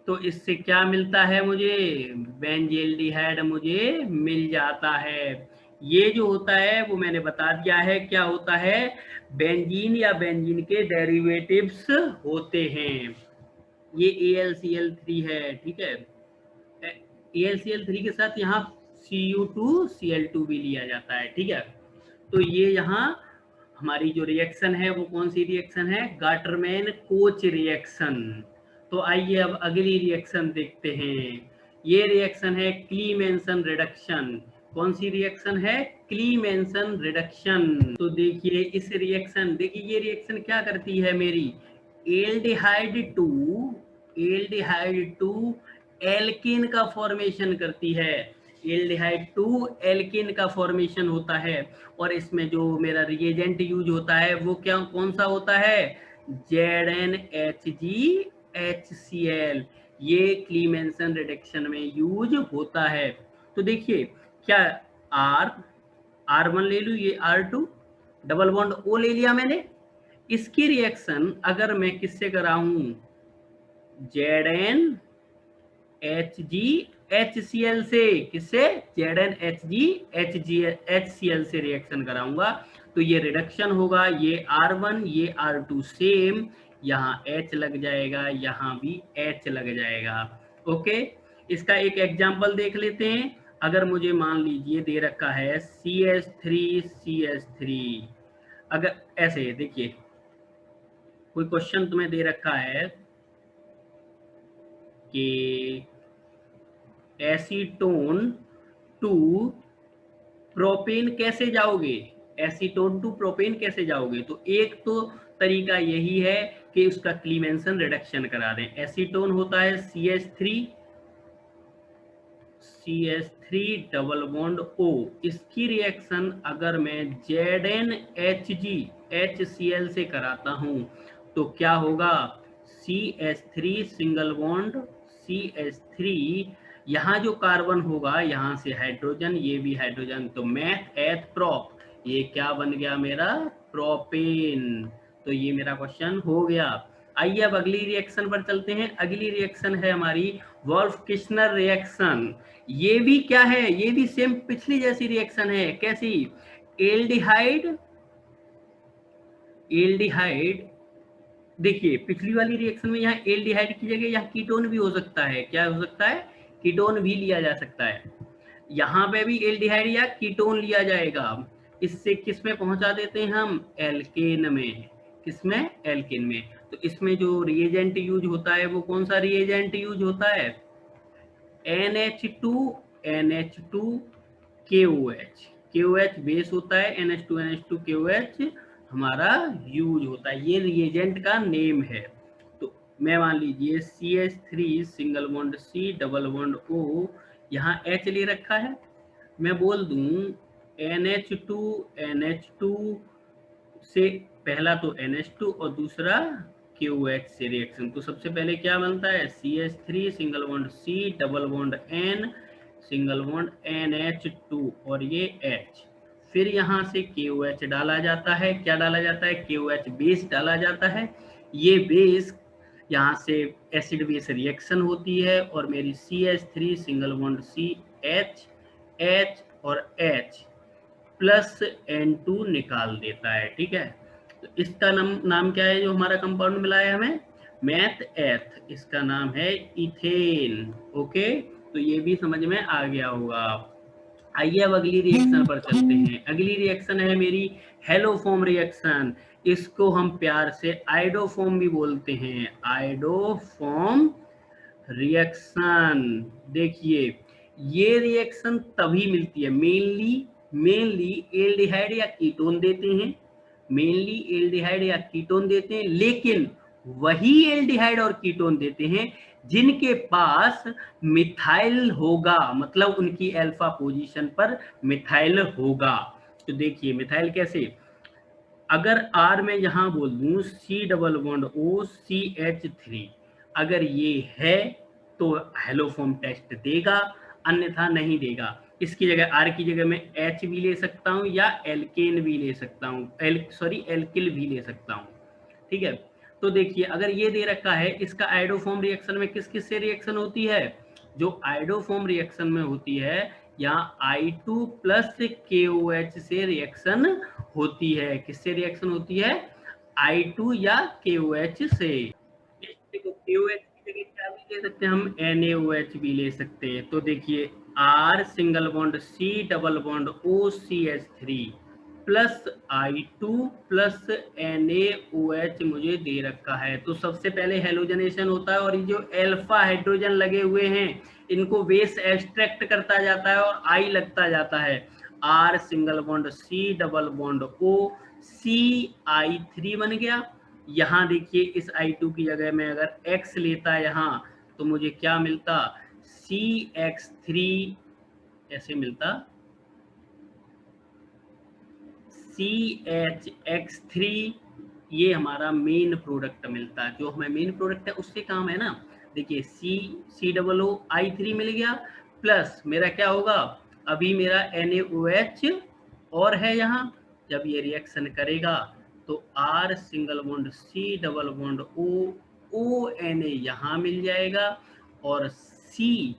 तो इससे क्या मिलता है मुझे? बेंजील्डिहाइड मुझे मिल जाता है। ये जो होता है वो मैंने बता दिया है क्या होता है। बेंजीन या बेंजीन के डेरिवेटिव्स होते हैं। ये AlCl3 है, ठीक है। AlCl3 के साथ यहाँ Cu2Cl2 भी लिया जाता है, ठीक है। तो ये यहाँ हमारी जो रिएक्शन है वो कौन सी रिएक्शन है? Gattermann coach reaction. तो आइए अब अगली रिएक्शन देखते हैं। ये रिएक्शन है क्लीमेंसन रिडक्शन। कौन सी रिएक्शन है? क्लीमेंसन रिडक्शन। तो देखिए इस रिएक्शन, देखिए ये रिएक्शन क्या करती है मेरी? एल्डिहाइड टू एल्केन का फॉर्मेशन करती है। एल्डिहाइड टू एल्केन का फॉर्मेशन होता है और इसमें जो मेरा रिएजेंट यूज होता है वो क्या, कौन सा होता है? ZnHgHCl। ये क्लीमेंसन रिडक्शन में यूज होता है। तो देखिए क्या, R1 ले लूं, ये R2 डबल बॉन्ड O ले लिया मैंने। इसकी रिएक्शन अगर मैं किससे कराऊं? ZnHgHCl से। किससे? ZnHgHCl से रिएक्शन कराऊंगा तो ये रिडक्शन होगा। ये R1 ये R2 सेम, यहाँ H लग जाएगा, यहाँ भी H लग जाएगा। ओके, इसका एक एग्जांपल देख लेते हैं। अगर मुझे मान लीजिए दे रखा है CH3 अगर ऐसे देखिए कोई क्वेश्चन तुम्हें दे रखा है कि एसीटोन टू प्रोपेन कैसे जाओगे? एसीटोन टू प्रोपेन कैसे जाओगे? तो एक तो तरीका यही है कि उसका क्लीमेंसन रिडक्शन करा दें। एसीटोन होता है CH3 डबल बॉन्ड O। इसकी रिएक्शन अगर मैं ZnHgHCl से कराता हूं तो क्या होगा? CH3 सिंगल बॉन्ड CH3, यहाँ जो कार्बन होगा यहाँ से हाइड्रोजन, ये भी हाइड्रोजन, तो मैथ एथ प्रोप, ये क्या बन गया मेरा, प्रोपेन। तो ये मेरा क्वेश्चन हो गया। आइए अब अगली रिएक्शन पर चलते हैं। अगली रिएक्शन है हमारी वोल्फ किश्नर रिएक्शन। ये भी क्या है, ये भी सेम पिछली जैसी रिएक्शन है। कैसी, एल्डिहाइड, एल्डिहाइड, देखिए पिछली वाली रिएक्शन में यहाँ एल्डिहाइड की जगह यहाँ कीटोन भी हो सकता है। क्या हो सकता है, कीटोन भी लिया जा सकता है। यहाँ पे भी एल्डिहाइड या कीटोन लिया जाएगा। इससे किस में पहुंचा देते हैं हम, एल्केन में। किसमें, एल्केन में। तो इसमें जो रिएजेंट यूज होता है वो कौन सा रिएजेंट यूज होता है, NH2 NH2 KOH, KOH base होता है, NH2 NH2 KOH हमारा यूज होता है। ये रिएजेंट का नेम है। तो मैं मान लीजिए CH3 single bond C double bond O, यहाँ H ले रखा है, मैं बोल दूं NH2 NH2 से पहला तो NH2 और दूसरा KOH से रिएक्शन। तो सबसे पहले क्या बनता है, CH3 single bond C double bond N single bond NH2 और ये H। फिर यहाँ से KOH डाला जाता है। क्या डाला जाता है, KOH बेस डाला जाता है। ये बेस यहाँ से एसिड बेस रिएक्शन होती है और मेरी CH3 single bond C H H और H प्लस N2 निकाल देता है। ठीक है, तो इसका नाम क्या है जो हमारा कंपाउंड मिला है हमें, मैथ एथ, इसका नाम है इथेन। ओके, तो ये भी समझ में आ गया होगा। आइए अब अगली रिएक्शन पर चलते हैं। अगली रिएक्शन है मेरी हेलोफॉर्म रिएक्शन। इसको हम प्यार से आइडोफॉर्म भी बोलते हैं, आइडोफॉर्म रिएक्शन। देखिए ये रिएक्शन तभी मिलती है, मेनली एल्डिहाइड या कीटोन देते हैं, मेनली एल्डिहाइड या कीटोन देते हैं, लेकिन वही एल्डिहाइड और कीटोन देते हैं जिनके पास मिथाइल होगा, मतलब उनकी अल्फा पोजीशन पर मिथाइल होगा। तो देखिए मिथाइल कैसे, अगर R में यहां बोल दूं C double bond O CH3, अगर ये है तो हेलोफॉर्म टेस्ट देगा, अन्यथा नहीं देगा। इसकी जगह R की जगह मैं H भी ले सकता हूं या एल्केन भी ले सकता हूं, एल्किल भी ले सकता हूं। ठीक है, तो देखिए अगर ये दे रखा है, इसका आइडोफॉर्म रिएक्शन में किस किस से रिएक्शन होती है, जो आइडोफॉर्म रिएक्शन में होती है यहाँ I2 प्लस KOH से रिएक्शन होती है। किससे रिएक्शन होती है, I2 या KOH से। देखो KOH की जगह क्या भी ले सकते हैं हम, NaOH भी ले सकते हैं। तो देखिए R single bond C double bond O CH3 plus I2 plus NaOH मुझे दे रखा है। तो सबसे पहले हेलोजनेशन होता है और ये जो अल्फा हाइड्रोजन लगे हुए हैं इनको बेस एक्सट्रैक्ट करता जाता है और I लगता जाता है। R single bond C double bond O CI3 बन गया। यहाँ देखिए इस I2 की जगह में अगर X लेता यहाँ तो मुझे क्या मिलता, CX3 ऐसे मिलता, CHX3, ये हमारा मेन प्रोडक्ट मिलता। जो हमें मेन प्रोडक्ट है उससे काम है ना। देखिए COO I3 मिल गया, प्लस मेरा क्या होगा, अभी मेरा NaOH और है यहाँ, जब ये रिएक्शन करेगा तो R single bond C double bond O Na यहाँ मिल जाएगा और C,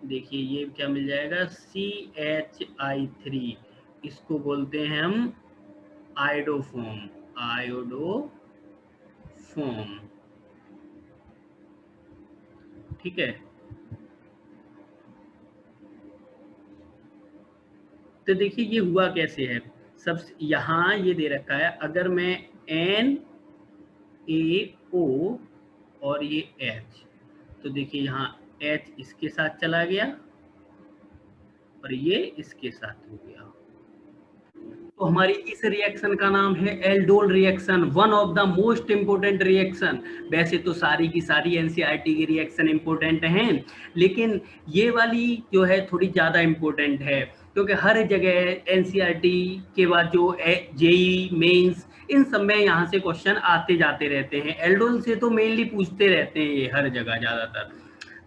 देखिए ये क्या मिल जाएगा, CHI3, इसको बोलते हैं हम आयोडोफॉर्म, आयोडोफॉर्म। ठीक है, तो देखिए ये हुआ कैसे है, सब यहाँ ये दे रखा है, अगर मैं NaO और ये H, तो देखिए यहाँ H इसके साथ चला गया और ये इसके साथ हो गया। तो हमारी इस रिएक्शन का नाम है aldol reaction, one of the most important reaction. वैसे तो सारी की सारी एनसीईआरटी की रिएक्शन इंपोर्टेंट हैं, लेकिन ये वाली जो है थोड़ी ज़्यादा इंपोर्टेंट है, क्योंकि हर जगह एनसीईआरटी के बाद जो जेईई मेंस इन सब में यहाँ से क्वेश्चन आते जाते रहते हैं। एल्डोल से तो मेनली पूछते रहते हैं ये हर जगह ज़्यादातर।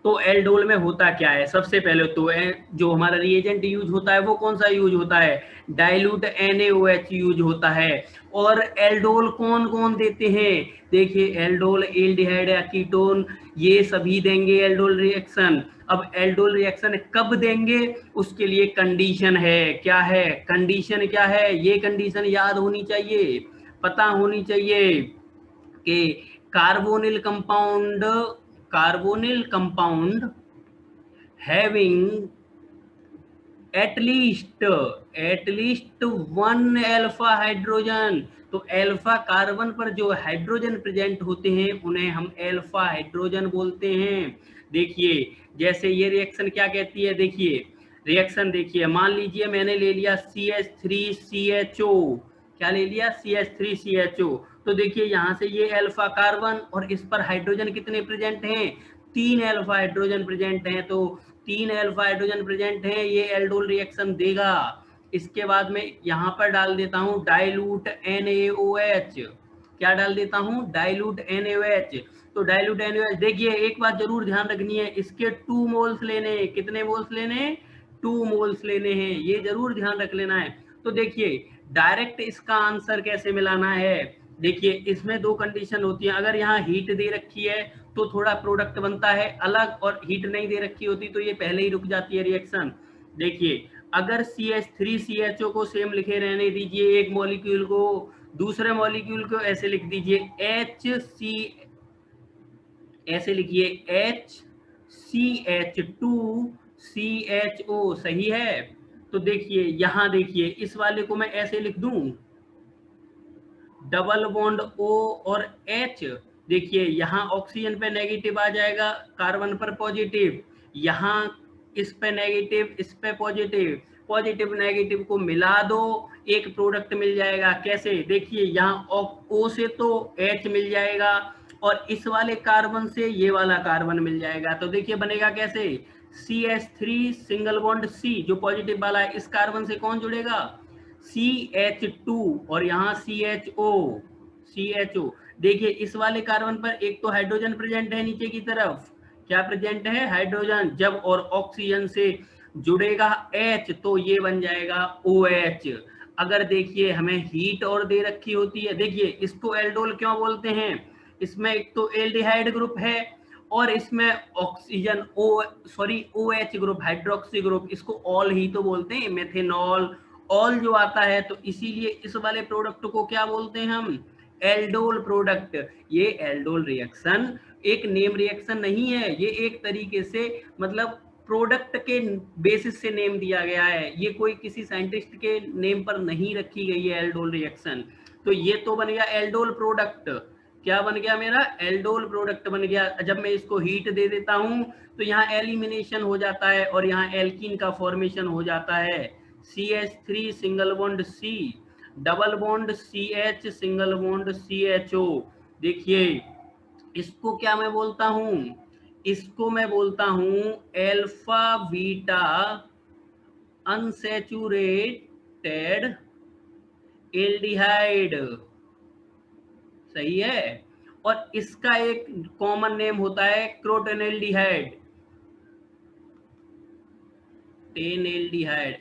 तो एल्डोल में होता क्या है, सबसे पहले तो जो हमारा रिएजेंट यूज होता है वो कौन सा यूज होता है, डाइल्यूट NaOH यूज होता है। और एल्डोल कौन कौन देते हैं, देखिए एल्डोल, एल्डिहाइड या कीटोन, ये सभी देंगे एल्डोल रिएक्शन। अब एल्डोल रिएक्शन कब देंगे, उसके लिए कंडीशन है, क्या है कंडीशन, क्या है ये कंडीशन याद होनी चाहिए, पता होनी चाहिए कि carbonyl compound having at least one alpha hydrogen. तो अल्फा कार्बन पर जो हाइड्रोजन प्रेजेंट होते हैं उन्हें हम अल्फा हाइड्रोजन बोलते हैं। देखिए जैसे ये रिएक्शन क्या कहती है, देखिए रिएक्शन देखिए, मान लीजिए मैंने ले लिया CH3CHO, क्या ले लिया CH3CHO। तो देखिए यहाँ से ये अल्फा कार्बन और इस पर हाइड्रोजन कितने प्रेजेंट हैं, 3 अल्फा हाइड्रोजन प्रेजेंट हैं। तो 3 अल्फा हाइड्रोजन प्रेजेंट हैं, ये एल्डोल रिएक्शन देगा। इसके बाद में यहाँ पर डाल देता हूँ डाइल्यूट NaOH, क्या डाल देता हूँ, डाइल्यूट NaOH। तो डाइल्यूट NaOH, देखिए एक बात जरूर ध्यान रखनी है, इसके 2 मोल्स लेने हैं, कितने मोल्स लेने हैं, 2 मोल्स लेने हैं, ये जरूर ध्यान रख लेना है। तो देखिए डायरेक्ट इसका आंसर कैसे मिलाना है, देखिए इसमें 2 कंडीशन होती है, अगर यहाँ हीट दे रखी है तो थोड़ा प्रोडक्ट बनता है अलग, और हीट नहीं दे रखी होती तो ये पहले ही रुक जाती है रिएक्शन। देखिए अगर CH3CHO को सेम लिखे रहने दीजिए, एक मॉलिक्यूल को, दूसरे मॉलिक्यूल को ऐसे लिख दीजिए HC, ऐसे लिखिए HCH2CHO, सही है। तो देखिए यहाँ देखिए इस वाले को मैं ऐसे लिख दूं, डबल बॉन्ड O और H, देखिए यहाँ ऑक्सीजन पे नेगेटिव आ जाएगा, कार्बन पर पॉजिटिव, यहाँ इस पे नेगेटिव, इस पे पॉजिटिव, पॉजिटिव नेगेटिव को मिला दो, एक प्रोडक्ट मिल जाएगा। कैसे, देखिए यहाँ O से तो H मिल जाएगा और इस वाले कार्बन से ये वाला कार्बन मिल जाएगा। तो देखिए बनेगा कैसे, CH3 सिंगल बॉन्ड C जो पॉजिटिव वाला है, इस कार्बन से कौन जुड़ेगा, CH2 और यहाँ CHO। देखिए इस वाले कार्बन पर एक तो हाइड्रोजन प्रेजेंट है, नीचे की तरफ क्या प्रेजेंट है, हाइड्रोजन, जब और ऑक्सीजन से जुड़ेगा H तो ये बन जाएगा OH। अगर देखिए हमें हीट और दे रखी होती है, देखिए इसको एल्डोल क्यों बोलते हैं, इसमें एक तो एल्डिहाइड ग्रुप है और इसमें oxygen OH group, hydroxy group, इसको ऑल ही तो बोलते हैं, मेथेनॉल ऑल जो आता है, तो इसीलिए इस वाले प्रोडक्ट को क्या बोलते हैं हम, एल्डोल प्रोडक्ट। ये एल्डोल रिएक्शन एक नेम रिएक्शन नहीं है, ये एक तरीके से मतलब प्रोडक्ट के बेसिस से नेम दिया गया है, ये कोई किसी साइंटिस्ट के नेम पर नहीं रखी गई है एल्डोल रिएक्शन। तो ये तो बन गया एल्डोल प्रोडक्ट, क्या बन गया मेरा, एल्डोल प्रोडक्ट बन गया। जब मैं इसको हीट दे देता हूं तो यहाँ एलिमिनेशन हो जाता है और यहाँ एल्कीन का फॉर्मेशन हो जाता है, CH3 single bond C, double bond CH single bond CHO। देखिए इसको क्या मैं बोलता हूं, इसको मैं बोलता हूं अल्फा बीटा अनसैचुरेटेड एल्डिहाइड, सही है। और इसका एक कॉमन नेम होता है क्रोटेनएल्डिहाइड, एल्डिहाइड,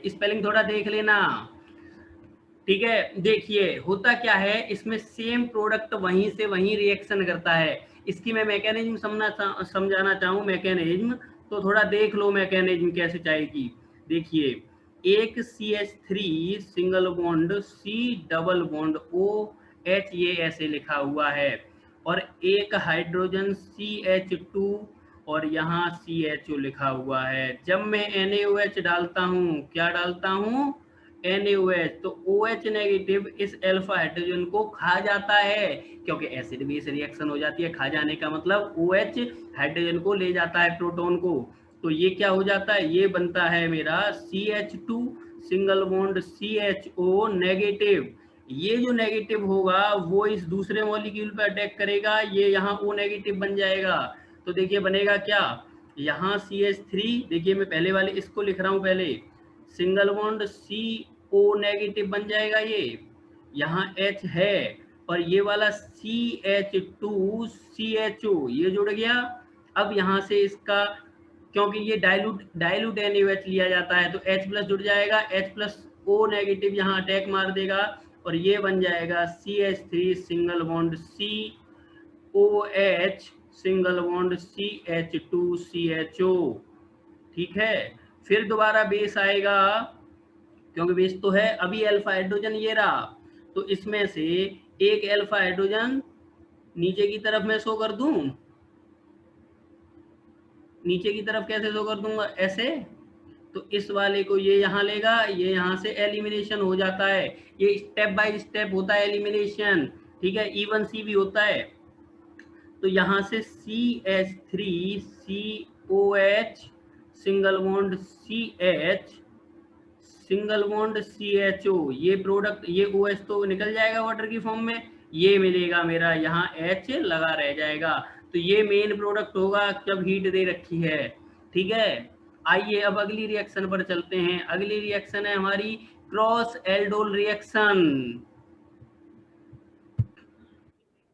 स्पेलिंग थोड़ा देख लेना, ठीक है। देखिए होता क्या है, इसमें सेम प्रोडक्ट वहीं से वहीं रिएक्शन करता है। इसकी मैं मैकेनिज्म समझाना चाहूँ, मैकेनिज्म तो थोड़ा देख लो मैकेनिज्म कैसे जाएगी। देखिए एक CH3 single bond C double bond OH, ये ऐसे लिखा हुआ है, और एक हाइड्रोजन CH2 और यहाँ CHO लिखा हुआ है। जब मैं NaOH डालता हूँ, क्या डालता हूँ, NaOH, तो OH नेगेटिव इस अल्फा हाइड्रोजन को खा जाता है, क्योंकि एसिड बेस रिएक्शन हो जाती है, खा जाने का मतलब OH हाइड्रोजन को ले जाता है, प्रोटॉन को। तो ये क्या हो जाता है, ये बनता है मेरा CH2 single bond CHO negative. ये जो नेगेटिव होगा वो इस दूसरे मॉलिक्यूल पर अटैक करेगा, ये यहाँ O नेगेटिव बन जाएगा। तो देखिए बनेगा क्या, यहाँ CH3, देखिए मैं पहले वाले इसको लिख रहा हूँ, पहले सिंगल बॉन्ड CO नेगेटिव बन जाएगा ये, यहाँ H है और ये वाला CH2CHO ये जुड़ गया। अब यहाँ से इसका, क्योंकि ये डाइल्यूट NaOH लिया जाता है तो H प्लस जुड़ जाएगा, H प्लस O नेगेटिव यहाँ अटैक मार देगा और ये बन जाएगा CH3 single bond COH single bond CH2CHO। ठीक है, फिर दोबारा बेस आएगा, क्योंकि बेस तो है, अभी अल्फा हाइड्रोजन ये रहा, तो इसमें से एक अल्फा हाइड्रोजन नीचे की तरफ मैं शो कर दूं। नीचे की तरफ कैसे शो कर दूंगा, ऐसे। तो इस वाले को ये यहाँ लेगा, ये यहाँ से एलिमिनेशन हो जाता है। ये स्टेप बाय स्टेप होता है एलिमिनेशन, ठीक है, इवन सी भी होता है। तो यहाँ से CH3COH single bond CH single bond CHO, ये प्रोडक्ट, ये OH तो निकल जाएगा वाटर की फॉर्म में, ये मिलेगा मेरा यहाँ H लगा रह जाएगा। तो ये मेन प्रोडक्ट होगा जब हीट दे रखी है। ठीक है, आइए अब अगली रिएक्शन पर चलते हैं। अगली रिएक्शन है हमारी क्रॉस एल्डोल रिएक्शन।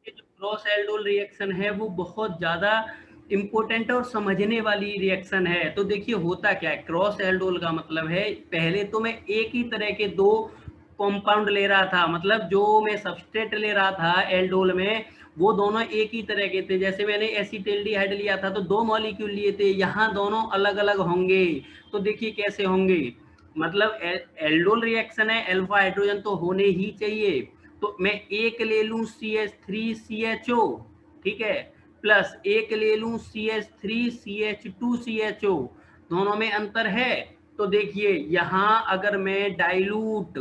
जो क्रॉस एल्डोल रिएक्शन है वो बहुत ज्यादा इंपॉर्टेंट और समझने वाली रिएक्शन है। तो देखिए होता क्या है, क्रॉस एल्डोल का मतलब है, पहले तो मैं एक ही तरह के दो कंपाउंड ले रहा था, मतलब जो मैं सबस्ट्रेट ले रहा था एल्डोल में वो दोनों एक ही तरह के थे। जैसे मैंने एसिटिल्डिहाइड लिया था तो दो मॉलिक्यूल लिए थे, यहाँ दोनों अलग अलग होंगे। तो देखिए कैसे होंगे, मतलब एल्डोल रिएक्शन है, अल्फा हाइड्रोजन तो होने ही चाहिए। तो मैं एक ले लूं CH3CHO, ठीक है, प्लस एक ले लूं CH3CH2CHO, दोनों में अंतर है। तो देखिए यहाँ अगर मैं डाइल्यूट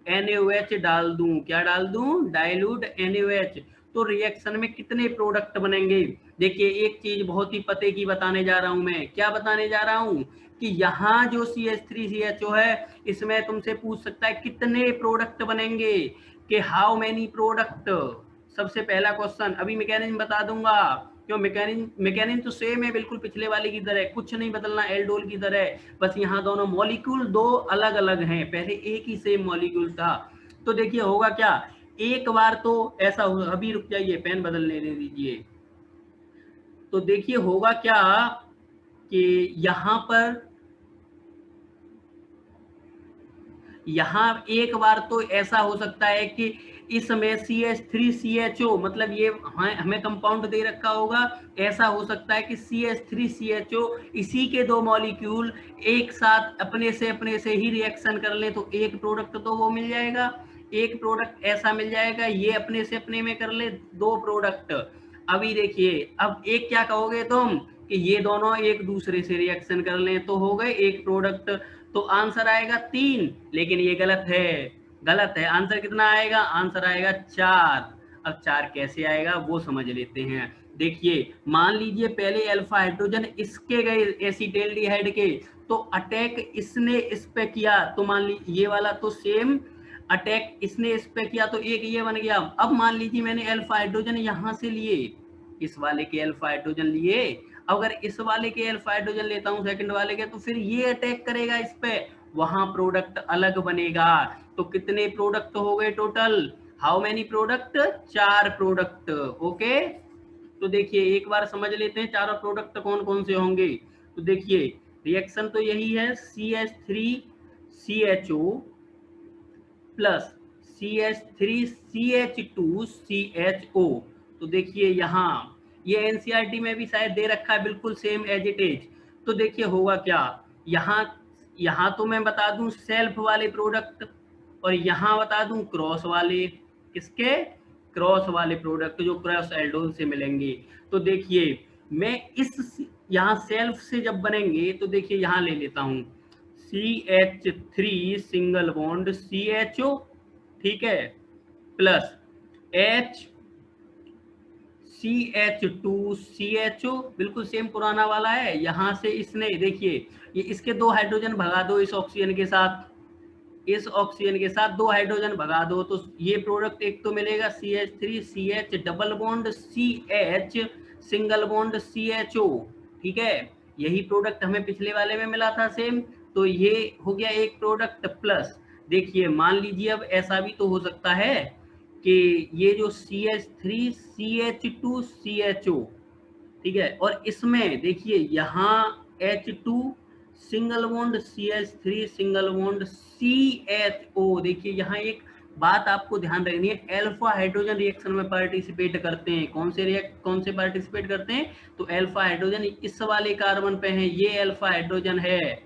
NaOH डाल दूं, क्या डाल दूं, डाइल्यूट NaOH, तो रिएक्शन में कितने प्रोडक्ट बनेंगे। देखिए एक चीज बहुत ही पते की बताने जा रहा हूं मैं, क्या बताने जा रहा हूं कि यहाँ जो CH3CHO है इसमें तुमसे पूछ सकता है कितने प्रोडक्ट बनेंगे, कि हाउ मेनी प्रोडक्ट। सबसे पहला क्वेश्चन, अभी मैकेनिज्म बता दूंगा, क्यों मैकेनिज्म तो सेम है बिल्कुल पिछले वाले की तरह, कुछ नहीं बदलना एल्डोल की तरह, बस यहाँ दोनों मॉलिक्यूल दो अलग अलग हैं, पहले एक ही सेम मॉलिक्यूल था। तो देखिए होगा क्या, एक बार तो ऐसा हो, अभी रुक जाइए पेन बदलने दे दीजिए। तो देखिए होगा क्या कि यहाँ एक बार तो ऐसा हो सकता है कि इसमें CH3CHO, मतलब ये हमें कंपाउंड दे रखा होगा, ऐसा हो सकता है कि CH3CHO इसी के दो मॉलिक्यूल एक साथ अपने से ही रिएक्शन कर ले, तो एक प्रोडक्ट तो वो मिल जाएगा, एक प्रोडक्ट ऐसा मिल जाएगा, ये अपने में कर ले दो प्रोडक्ट। अभी देखिए अब एक क्या कहोगे तुम कि ये दोनों एक दूसरे से रिएक्शन कर लें तो हो गए एक प्रोडक्ट, तो आंसर आएगा 3, लेकिन ये गलत है, गलत है। आंसर कितना आएगा, आंसर आएगा 4। अब 4 कैसे आएगा वो समझ लेते हैं। देखिए मान लीजिए पहले अल्फा हाइड्रोजन इसके गए एसिटिल्डिहाइड के, तो अटैक इसने इस पे किया, तो मान लीजिए ये वाला तो सेम अटैक इसने इस पे किया, तो एक ये बन गया। अब मान लीजिए मैंने अल्फा हाइड्रोजन यहाँ से लिए, इस वाले के अल्फा हाइड्रोजन लिए, अगर इस वाले के अल्फा हाइड्रोजन लेता हूं सेकंड वाले के, तो फिर ये अटैक करेगा इस पे, वहां प्रोडक्ट अलग बनेगा। तो कितने प्रोडक्ट हो गए total, how many product, 4 product. Okay, तो देखिए एक बार समझ लेते हैं चारों प्रोडक्ट कौन कौन से होंगे। तो देखिए रिएक्शन तो यही है, CH3CHO प्लस CH3CH2CHO। तो देखिए यहाँ ये एनसीईआरटी में भी शायद दे रखा है, बिल्कुल सेम एज इट इज। तो देखिए होगा क्या, यहाँ यहाँ तो मैं बता दूं सेल्फ वाले प्रोडक्ट, और यहाँ बता दूं क्रॉस वाले, किसके, क्रॉस वाले प्रोडक्ट जो क्रॉस एल्डोल से मिलेंगे। तो देखिए मैं इस यहाँ सेल्फ से जब बनेंगे तो देखिए यहाँ ले लेता हूँ CH3 सिंगल बॉन्ड CHO, ठीक है, प्लस H CH2CHO, बिल्कुल सेम पुराना वाला है। यहाँ से इसने देखिए ये इसके दो हाइड्रोजन भगा दो इस ऑक्सीजन के साथ, इस ऑक्सीजन के साथ दो हाइड्रोजन भगा दो, तो ये प्रोडक्ट एक तो मिलेगा CH3CH double bond CH single bond CHO, ठीक है, यही प्रोडक्ट हमें पिछले वाले में मिला था सेम। तो ये हो गया एक प्रोडक्ट, प्लस देखिए मान लीजिए अब ऐसा भी तो हो सकता है कि ये जो CH3 CH2 CHO, ठीक है, और इसमें देखिए यहाँ H2 single bond CH3 single bond CHO, देखिए यहाँ एक बात आपको ध्यान रखनी है, अल्फा हाइड्रोजन रिएक्शन में पार्टिसिपेट करते हैं। कौन से पार्टिसिपेट करते हैं? तो अल्फा हाइड्रोजन इस वाले कार्बन पे है, ये अल्फा हाइड्रोजन है,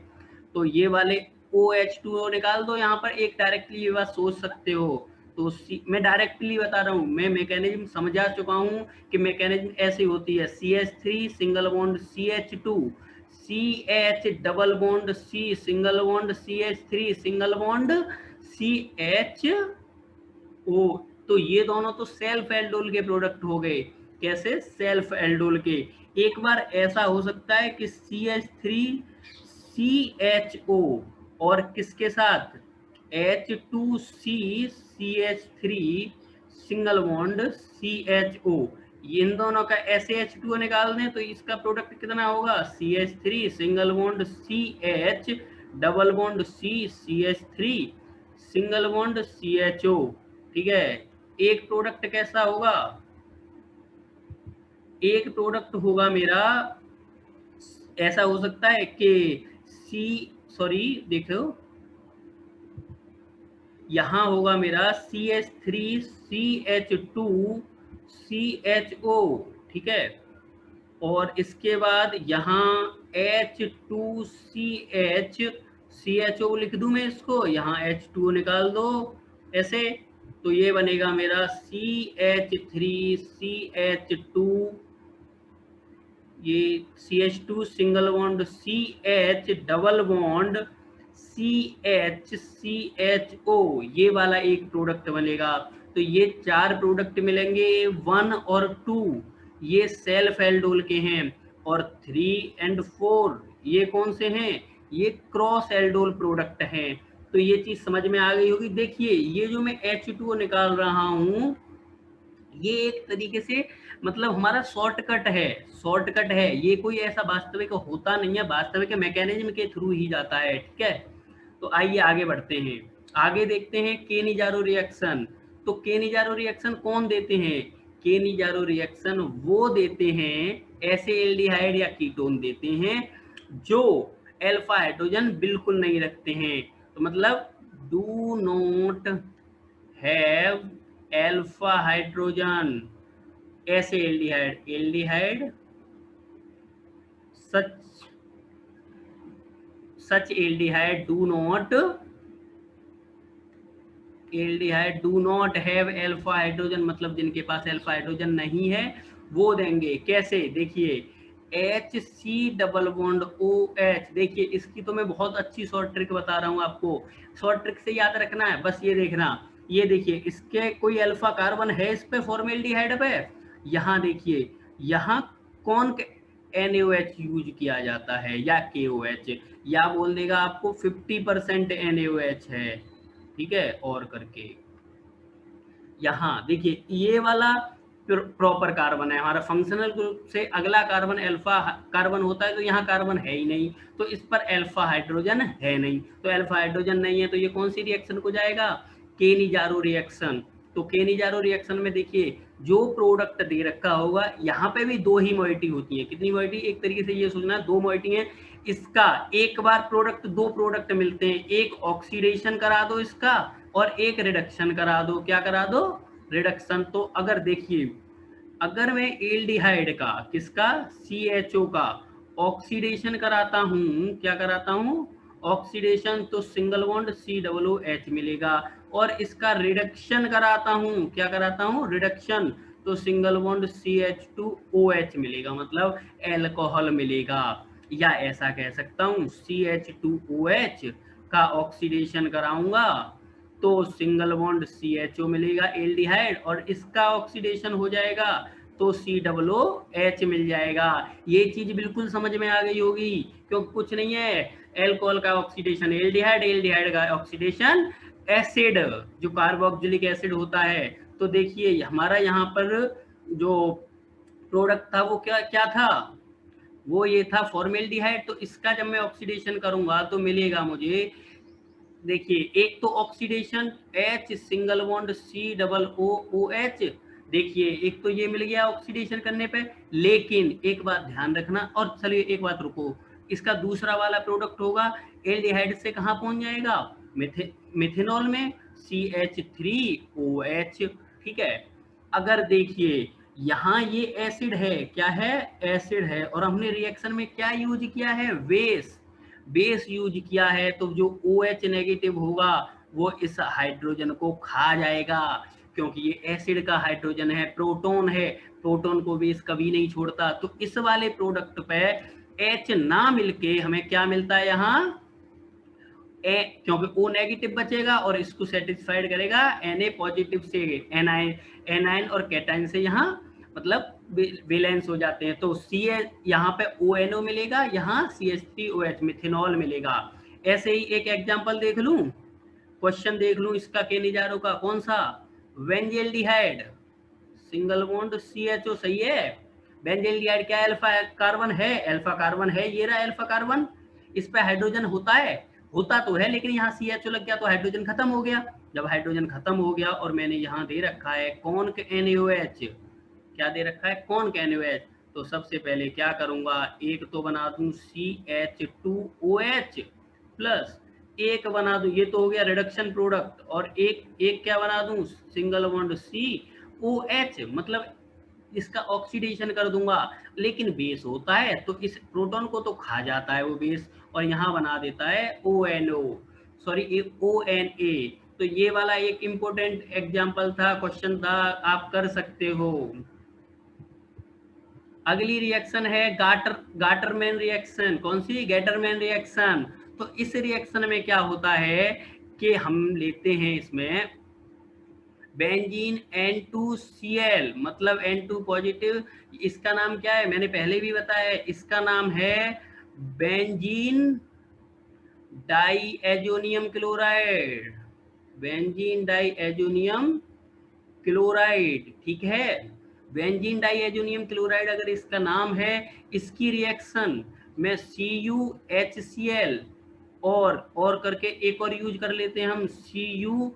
तो ये वाले OH2O निकाल दो। यहाँ पर एक डायरेक्टली ये बात सोच सकते हो, तो मैं डायरेक्टली बता रहा हूँ, मैं मैकेनिज्म समझा चुका हूँ कि मैकेनिज्म ऐसी होती है, CH3 single bond CH2 CH double bond C single bond CH3 single bond CHO। तो ये दोनों तो सेल्फ एल्डोल के प्रोडक्ट हो गए। कैसे? सेल्फ एल्डोल के। एक बार ऐसा हो सकता है कि CH3 CHO और किसके साथ? H2C CH3 single bond CHO, इन दोनों का SH2O निकाल दें तो इसका प्रोडक्ट कितना होगा? CH3 single bond CH double bond C CH3 single bond CHO, ठीक है। एक प्रोडक्ट कैसा होगा? एक प्रोडक्ट होगा मेरा, ऐसा हो सकता है कि देखो यहाँ होगा मेरा CH3 CH2 CHO, ठीक है, और इसके बाद यहाँ H2CH CHO लिख दूं मैं इसको, यहाँ H2O निकाल दो ऐसे, तो ये बनेगा मेरा CH3 CH2, ये CH2 single bond CH double bond CHO, ये वाला एक प्रोडक्ट बनेगा। तो ये 4 प्रोडक्ट मिलेंगे, 1 और 2 ये सेल्फ एल्डोल के हैं, और 3 और 4 ये कौन से हैं? ये क्रॉस एल्डोल प्रोडक्ट हैं। तो ये चीज समझ में आ गई होगी। देखिए ये जो मैं H2O निकाल रहा हूँ, ये एक तरीके से मतलब हमारा शॉर्टकट है, ये कोई ऐसा वास्तविक होता नहीं है, वास्तविक मैकेनिज्म के थ्रू ही जाता है, ठीक है। तो आइए आगे बढ़ते हैं, आगे देखते हैं केनिजारो रिएक्शन। तो केनिजारो रिएक्शन कौन देते हैं? केनिजारो रिएक्शन वो देते हैं, ऐसे एल्डिहाइड या कीटोन देते हैं जो अल्फा हाइड्रोजन बिल्कुल नहीं रखते हैं। तो मतलब do not have alpha hydrogen, ऐसे aldehyde such aldehyde do not have alpha hydrogen, मतलब जिनके पास अल्फा हाइड्रोजन नहीं है वो देंगे। कैसे? देखिए HC डबल बॉन्ड OH, देखिए इसकी तो मैं बहुत अच्छी शॉर्ट ट्रिक बता रहा हूँ आपको, शॉर्ट ट्रिक से याद रखना है, बस ये देखना। ये देखिए इसके कोई अल्फा कार्बन है इस पे, फॉर्मेल्डिहाइड पे, यहाँ देखिए यहाँ कौन NaOH यूज किया जाता है या KOH, या बोल देगा आपको 50% NaOH है, ठीक है, और करके यहाँ देखिए ये वाला प्रॉपर कार्बन है हमारा, फंक्शनल ग्रुप से अगला कार्बन अल्फा कार्बन होता है, तो यहाँ कार्बन है ही नहीं, तो इस पर अल्फा हाइड्रोजन है नहीं, तो अल्फा हाइड्रोजन नहीं है, तो ये कौन सी रिएक्शन को जाएगा? Cannizzaro reaction. तो केनिजारो रिएक्शन में देखिए जो प्रोडक्ट दे रखा होगा, यहाँ पे भी 2 ही मोइटी होती है। कितनी मोइटी? एक तरीके से ये सोचना 2 मोइटी है। इसका एक बार प्रोडक्ट, 2 प्रोडक्ट मिलते हैं, एक ऑक्सीडेशन करा दो इसका और एक रिडक्शन करा दो। क्या करा दो? रिडक्शन। तो अगर देखिए अगर मैं एल्डिहाइड का, किसका? CHO का ऑक्सीडेशन कराता हूँ, क्या कराता हूँ? ऑक्सीडेशन, तो सिंगल बॉन्ड COOH मिलेगा, और इसका रिडक्शन कराता हूँ, क्या कराता हूँ? रिडक्शन, तो सिंगल बॉन्ड CH2OH मिलेगा, मतलब एल्कोहल मिलेगा। या ऐसा कह सकता हूँ CH2OH का ऑक्सीडेशन कराऊंगा तो सिंगल बॉन्ड CHO मिलेगा एल्डिहाइड, और इसका ऑक्सीडेशन हो जाएगा तो COOH मिल जाएगा। ये चीज बिल्कुल समझ में आ गई होगी, क्योंकि कुछ नहीं है, एल्कोहल का ऑक्सीडेशन एल्डिहाइड, एल्डिहाइड का ऑक्सीडेशन एसिड, जो कार्बोक्सिलिक एसिड होता है। तो देखिए हमारा यहाँ पर जो प्रोडक्ट था वो क्या क्या था? वो ये था फॉर्मेल्डिहाइड। तो इसका जब मैं ऑक्सीडेशन करूंगा तो मिलेगा मुझे देखिए एक तो oxidation H single bond C double O OH, देखिए एक तो ये मिल गया ऑक्सीडेशन करने पे, लेकिन एक बात ध्यान रखना, और चलिए एक बात रुको, इसका दूसरा वाला प्रोडक्ट होगा एल्डिहाइड से कहाँ पहुंच जाएगा, मिथेनॉल में CH3OH, ठीक है। अगर देखिए यहाँ ये एसिड है, क्या है, एसिड है, और हमने रिएक्शन में क्या यूज किया है, बेस यूज किया है, तो जो OH नेगेटिव होगा वो इस हाइड्रोजन को खा जाएगा, क्योंकि ये एसिड का हाइड्रोजन है, प्रोटॉन है, प्रोटॉन को बेस कभी नहीं छोड़ता। तो इस वाले प्रोडक्ट पे H ना मिलके हमें क्या मिलता है यहाँ, क्योंकि O नेगेटिव बचेगा और इसको सेटिस्फाइड करेगा Na पॉजिटिव से, एनाइन और कैटाइन से यहाँ मतलब बैलेंस हो जाते हैं, तो CH यहाँ पे ONO मिलेगा, यहाँ CH3OH मिथेनॉल मिलेगा। ऐसे ही एक एग्जांपल देख लूं, क्वेश्चन देख लूं इसका केनिजारो का, कौन सा, बेंजील्डिहाइड सिंगल बॉन्ड CHO, सही है। बेंजील्डिहाइड क्या अल्फा कार्बन है, अल्फा कार्बन है, ये रहा अल्फा कार्बन, इस पे हाइड्रोजन होता तो है, लेकिन यहाँ CHO लग गया तो हाइड्रोजन खत्म हो गया। जब हाइड्रोजन खत्म हो गया और मैंने यहाँ दे रखा है कौन के NaOH, क्या दे रखा है, कौन के NaOH, तो सबसे पहले क्या करूंगा, एक तो बना दूं CH2OH प्लस एक बना दूं, ये तो हो गया रिडक्शन प्रोडक्ट, और एक क्या बना दूं, सिंगल बॉन्ड COH, मतलब इसका ऑक्सीडेशन कर दूंगा, लेकिन बेस होता है तो इस प्रोटॉन को तो खा जाता है वो बेस, और यहाँ बना देता है ONO, सॉरी ONA। तो ये वाला एक इम्पोर्टेंट एग्जाम्पल था, क्वेश्चन था, आप कर सकते हो। अगली रिएक्शन है गाटरमैन रिएक्शन, कौन सी, गैटरमैन रिएक्शन। तो इस रिएक्शन में क्या होता है कि हम लेते हैं इसमें बेंजीन N2Cl, मतलब N2 पॉजिटिव, इसका नाम क्या है, मैंने पहले भी बताया, इसका नाम है benzene diazonium chloride, benzene diazonium chloride, ठीक है। बेंजीन डाईएजोनियम क्लोराइड अगर इसका नाम है, इसकी रिएक्शन में CuHCl और करके एक और यूज कर लेते हैं हम CuHBr,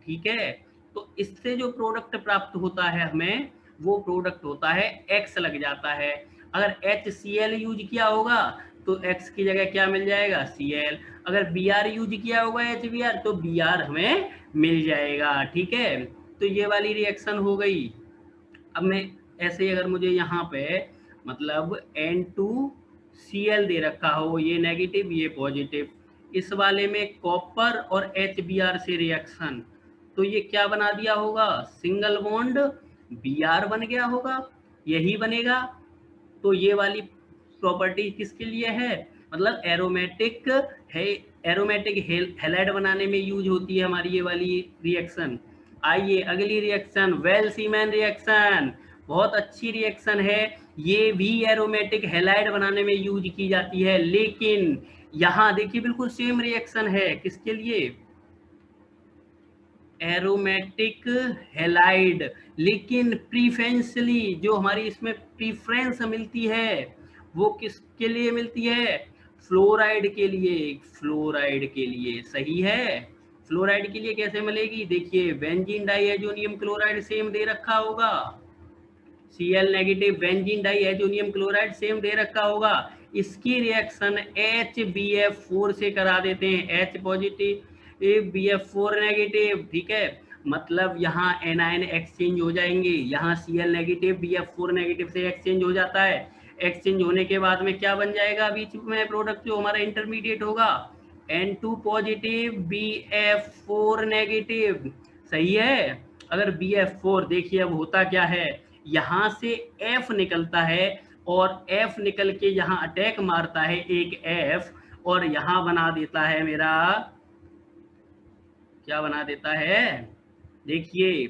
ठीक है। तो इससे जो प्रोडक्ट प्राप्त होता है हमें, वो प्रोडक्ट होता है X लग जाता है। अगर HCl यूज किया होगा तो X की जगह क्या मिल जाएगा, Cl। अगर Br यूज किया होगा HBr तो Br हमें मिल जाएगा, ठीक है। तो ये वाली रिएक्शन हो गई। अब मैं ऐसे ही अगर मुझे यहाँ पे मतलब N2Cl दे रखा हो, ये नेगेटिव ये पॉजिटिव, इस वाले में कॉपर और HBr से रिएक्शन, तो ये क्या बना दिया होगा, सिंगल बॉन्ड Br बन गया होगा, यही बनेगा। तो ये वाली प्रॉपर्टी किसके लिए है, मतलब एरोमेटिक है, एरोमेटिक हैलाइड बनाने में यूज होती है हमारी ये वाली रिएक्शन। आइए अगली रिएक्शन, वेल सीमैन रिएक्शन, बहुत अच्छी रिएक्शन है, ये भी एरोमेटिक हैलाइड बनाने में यूज की जाती है, लेकिन यहाँ देखिए बिल्कुल सेम रिएक्शन है, किसके लिए, एरोमेटिक हैलाइड, लेकिन प्रीफरेंशियली जो हमारी इसमें प्रीफरेंस मिलती है वो किसके लिए मिलती है, फ्लोराइड के लिए, फ्लोराइड के लिए, सही है। फ्लोराइड के लिए कैसे मिलेगी, देखिए बेंजीन डाईएजोनियम क्लोराइड सेम दे रखा होगा, Cl negative benzene diazonium chloride same दे रखा होगा, इसकी रिएक्शन HBF4 से करा देते हैं, H पॉजिटिव BF4 नेगेटिव, ठीक है। मतलब यहाँ एनायन एक्सचेंज हो जाएंगे, यहाँ Cl नेगेटिव BF4 नेगेटिव से एक्सचेंज हो जाता है, एक्सचेंज होने के बाद में क्या बन जाएगा बीच में प्रोडक्ट जो हमारा इंटरमीडिएट होगा, N2 पॉजिटिव BF4 नेगेटिव, सही है। अगर BF4 देखिए अब होता क्या है, यहाँ से F निकलता है और F निकल के यहाँ अटैक मारता है एक F, और यहाँ बना देता है मेरा, क्या बना देता है, देखिए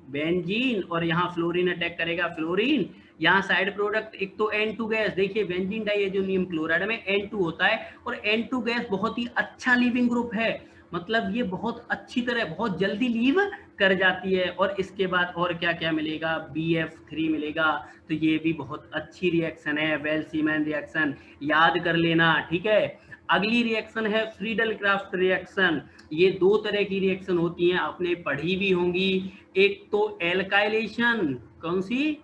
बेंजीन, और यहाँ फ्लोरीन अटैक करेगा, फ्लोरीन, यहाँ साइड प्रोडक्ट एक तो N2 गैस, देखिए बेंजीन डाईएजोनियम क्लोराइड में N2 होता है, और N2 गैस बहुत ही अच्छा लीविंग ग्रुप है, मतलब ये बहुत अच्छी तरह बहुत जल्दी लीव कर जाती है, और इसके बाद और क्या क्या मिलेगा, BF3 मिलेगा। तो ये भी बहुत अच्छी रिएक्शन है, वेल सीमैन रिएक्शन, याद कर लेना, ठीक है। अगली रिएक्शन है फ्रीडल क्राफ्ट रिएक्शन। ये दो तरह की रिएक्शन होती हैं, आपने पढ़ी भी होंगी। एक तो एल्काइलेशन, कौन सी?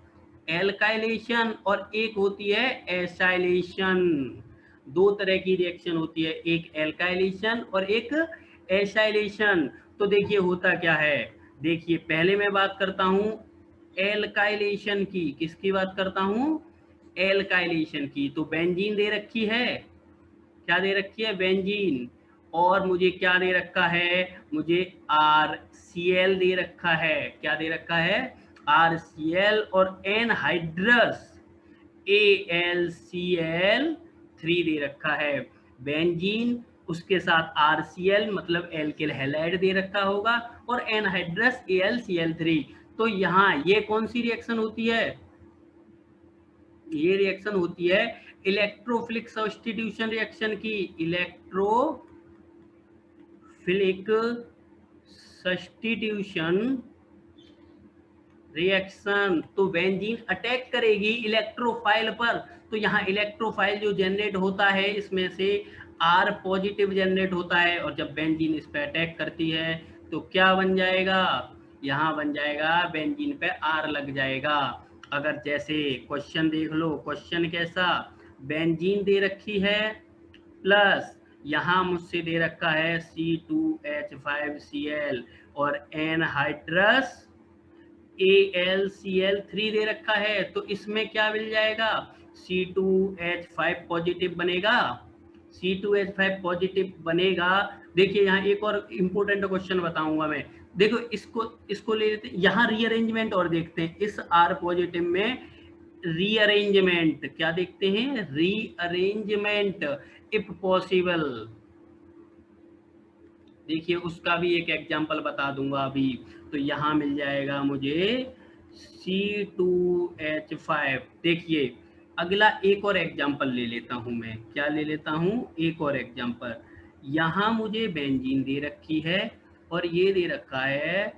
एल्काइलेशन, और एक होती है एसाइलेशन। दो तरह की रिएक्शन होती है, एक एल्काइलेशन और एक एसाइलेशन। तो देखिए होता क्या है, देखिए पहले मैं बात करता हूं एल्काइलेशन की। किसकी बात करता हूं? एल्काइलेशन की। तो बेंजीन दे रखी है, क्या दे रखी है? बेंजीन। और मुझे क्या दे रखा है? मुझे RCl दे रखा है। क्या दे रखा है? RCl, और एनहाइड्रस AlCl3 दे रखा है। बेंजीन, उसके साथ RCl मतलब एल्किल हैलाइड दे रखा होगा, और एनहाइड्रस AlCl3। तो यहाँ ये कौन सी रिएक्शन होती है? ये रिएक्शन होती है इलेक्ट्रोफिलिक सब्स्टिट्यूशन रिएक्शन की। Electrophilic substitution reaction. तो बेंजीन अटैक करेगी इलेक्ट्रोफाइल पर। तो यहाँ इलेक्ट्रोफाइल जो जनरेट होता है, इसमें से R पॉजिटिव जनरेट होता है, और जब बेंजीन इस पर अटैक करती है तो क्या बन जाएगा? यहाँ बन जाएगा बेंजीन पे R लग जाएगा। अगर जैसे क्वेश्चन देख लो, क्वेश्चन कैसा? बेंजीन दे रखी है, प्लस यहाँ मुझसे दे रखा है C2H5Cl, और एनहाइड्रस AlCl3 दे रखा है। तो इसमें क्या मिल जाएगा? C2H5 पॉजिटिव बनेगा, C2H5 पॉजिटिव बनेगा। देखिए यहाँ एक और इम्पोर्टेंट क्वेश्चन बताऊंगा मैं। देखो इसको ले लेते, यहाँ रीअरेंजमेंट और देखते हैं। इस R पॉजिटिव में रीअरेंजमेंट, क्या देखते हैं? Rearrangement if possible. देखिए उसका भी एक एग्जांपल बता दूंगा अभी। तो यहाँ मिल जाएगा मुझे C2H5। देखिए अगला एक और एग्जांपल ले लेता हूँ मैं। क्या ले लेता हूँ? एक और एग्जांपल। यहाँ मुझे बेंजीन दे रखी है, और ये दे रखा है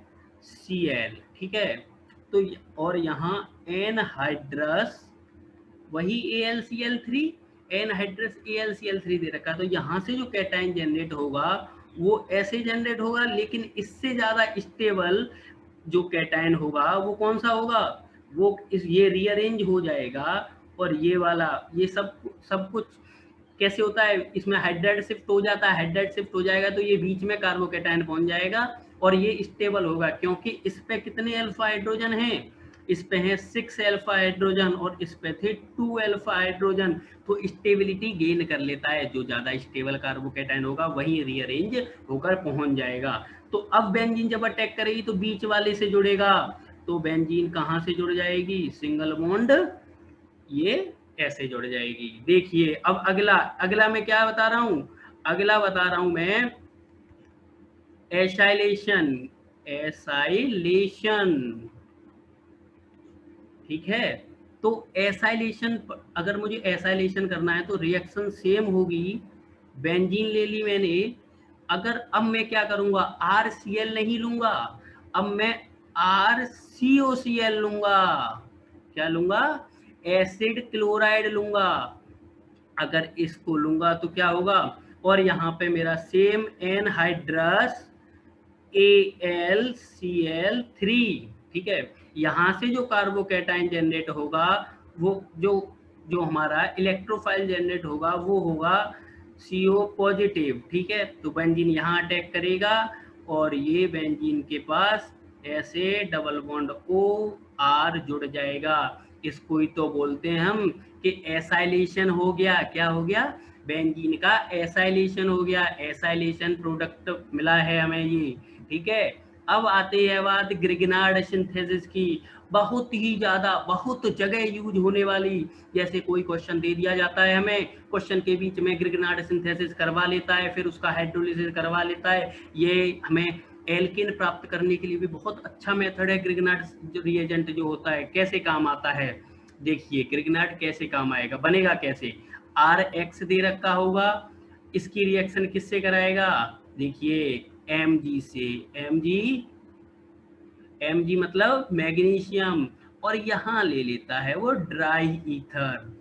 Cl, ठीक है। तो और यहाँ एनहाइड्रस, वही AlCl3, एनहाइड्रस AlCl3 दे रखा है। तो यहाँ से जो कैटायन जनरेट होगा वो ऐसे जनरेट होगा, लेकिन इससे ज्यादा स्टेबल जो कैटायन होगा वो कौन सा होगा? वो ये रीअरेंज हो जाएगा, और ये वाला ये सब कुछ कैसे होता है? इसमें हाइड्राइड शिफ्ट हो जाता है, हाइड्राइड शिफ्ट हो जाएगा तो ये बीच में कार्बोकैटायन पहुंच जाएगा, और ये स्टेबल होगा, क्योंकि इस पे कितने अल्फा हाइड्रोजन हैं? इस पे है 6 अल्फा हाइड्रोजन, और इस पे थे 2 अल्फा हाइड्रोजन। तो स्टेबिलिटी गेन कर लेता है, जो ज्यादा स्टेबल कार्बोकैटायन होगा वही रीअरेंज होकर पहुंच जाएगा। तो अब बेंजीन जब अटैक करेगी तो बीच वाले से जुड़ेगा। तो बेंजीन कहाँ से जुड़ जाएगी? सिंगल बॉन्ड ये ऐसे जुड़ जाएगी। देखिए अब अगला मैं क्या बता रहा हूं? अगला बता रहा हूं मैं एसाइलेशन। ठीक है। तो एसाइलेशन, अगर मुझे एसाइलेशन करना है तो रिएक्शन सेम होगी। बेंजीन ले ली मैंने, अगर अब मैं क्या करूंगा? RCl नहीं लूंगा, अब मैं RCOCl लूंगा। क्या लूंगा? एसिड क्लोराइड लूंगा। अगर इसको लूंगा तो क्या होगा? और यहाँ पे मेरा सेम एनहाइड्रस AlCl3, ठीक है। यहाँ से जो कार्बोकैटायन जनरेट होगा, वो जो जो हमारा इलेक्ट्रोफाइल जनरेट होगा वो होगा CO पॉजिटिव, ठीक है। तो बेंजीन यहाँ अटैक करेगा, और ये बेंजीन के पास ऐसे डबल बॉन्ड OR जुड़ जाएगा। इसको ही तो बोलते हैं हम कि एसाइलेशन हो गया। क्या हो गया? बेंजीन का एसाइलेशन हो गया, एसाइलेशन प्रोडक्ट मिला है हमें ये, ठीक है। अब आते हैं बात ग्रिग्नार्ड सिंथेसिस की। बहुत ही ज्यादा, बहुत जगह यूज होने वाली, जैसे कोई क्वेश्चन दे दिया जाता है हमें, क्वेश्चन के बीच में ग्रिग्नार्ड सिंथेसिस करवा लेता है, फिर उसका हाइड्रोलिसिस करवा लेता है। ये हमें एल्केन प्राप्त करने के लिए भी बहुत अच्छा मेथड है। ग्रिग्नार्ड रिएजेंट जो होता है कैसे काम आता है? देखिए ग्रिग्नार्ड कैसे काम आएगा, बनेगा कैसे? RX दे रखा होगा, इसकी रिएक्शन किससे कराएगा? देखिए Mg से। Mg मतलब मैग्नीशियम, और यहाँ ले लेता है वो ड्राई ईथर,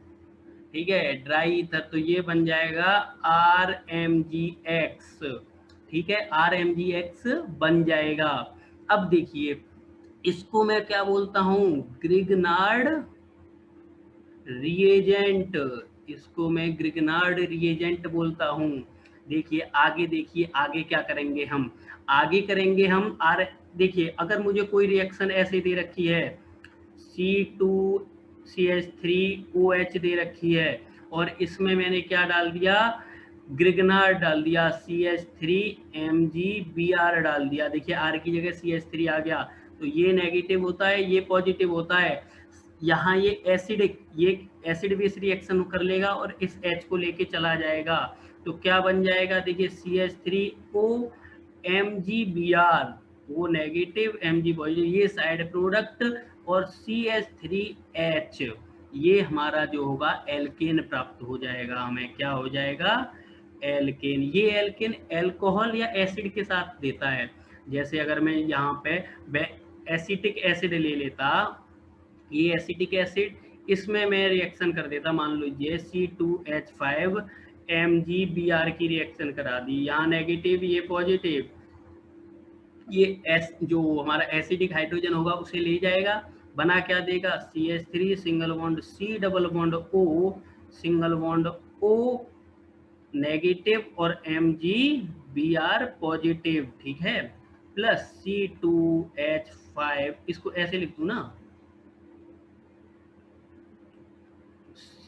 ठीक है, ड्राई ईथर, तो ये बन जाएगा RMgX। ठीक है, RMgX बन जाएगा। अब देखिए इसको मैं क्या बोलता हूँ, ग्रिग्नार्ड रिएजेंट, इसको मैं ग्रिग्नार्ड रिएजेंट बोलता हूँ। देखिए आगे क्या करेंगे हम, आगे करेंगे हम आर, देखिए अगर मुझे कोई रिएक्शन ऐसे दे रखी है, C2CH3OH दे रखी है और इसमें मैंने क्या डाल दिया, ग्रिग्नार्ड डाल दिया, CH3MgBr डाल दिया। देखिए R की जगह CH3 आ गया, तो ये नेगेटिव होता है, ये पॉजिटिव होता है। यहाँ ये एसिड बेस रिएक्शन कर लेगा और इस H को लेके चला जाएगा, तो क्या बन जाएगा, देखिए CH3O MgBr, वो नेगेटिव Mg पॉजिटिव, ये साइड प्रोडक्ट, और CH3H, ये हमारा जो होगा एल्केन प्राप्त हो जाएगा, हमें क्या हो जाएगा, एल्केन। ये एल्केन एल्कोहल या एसिड के साथ देता है। जैसे अगर मैं यहाँ पे एसिटिक एसिड ले लेता, ये एसिटिक एसिड, इसमें मैं रिएक्शन कर देता, मान लीजिए C2H5 MgBr की रिएक्शन करा दी, यहाँ नेगेटिव ये पॉजिटिव, ये एस जो हमारा एसिडिक हाइड्रोजन होगा उसे ले जाएगा, बना क्या देगा, CH3 single bond C double bond O single bond O negative और MgBr पॉजिटिव, ठीक है, प्लस C2H5, इसको ऐसे लिख दूं ना, C,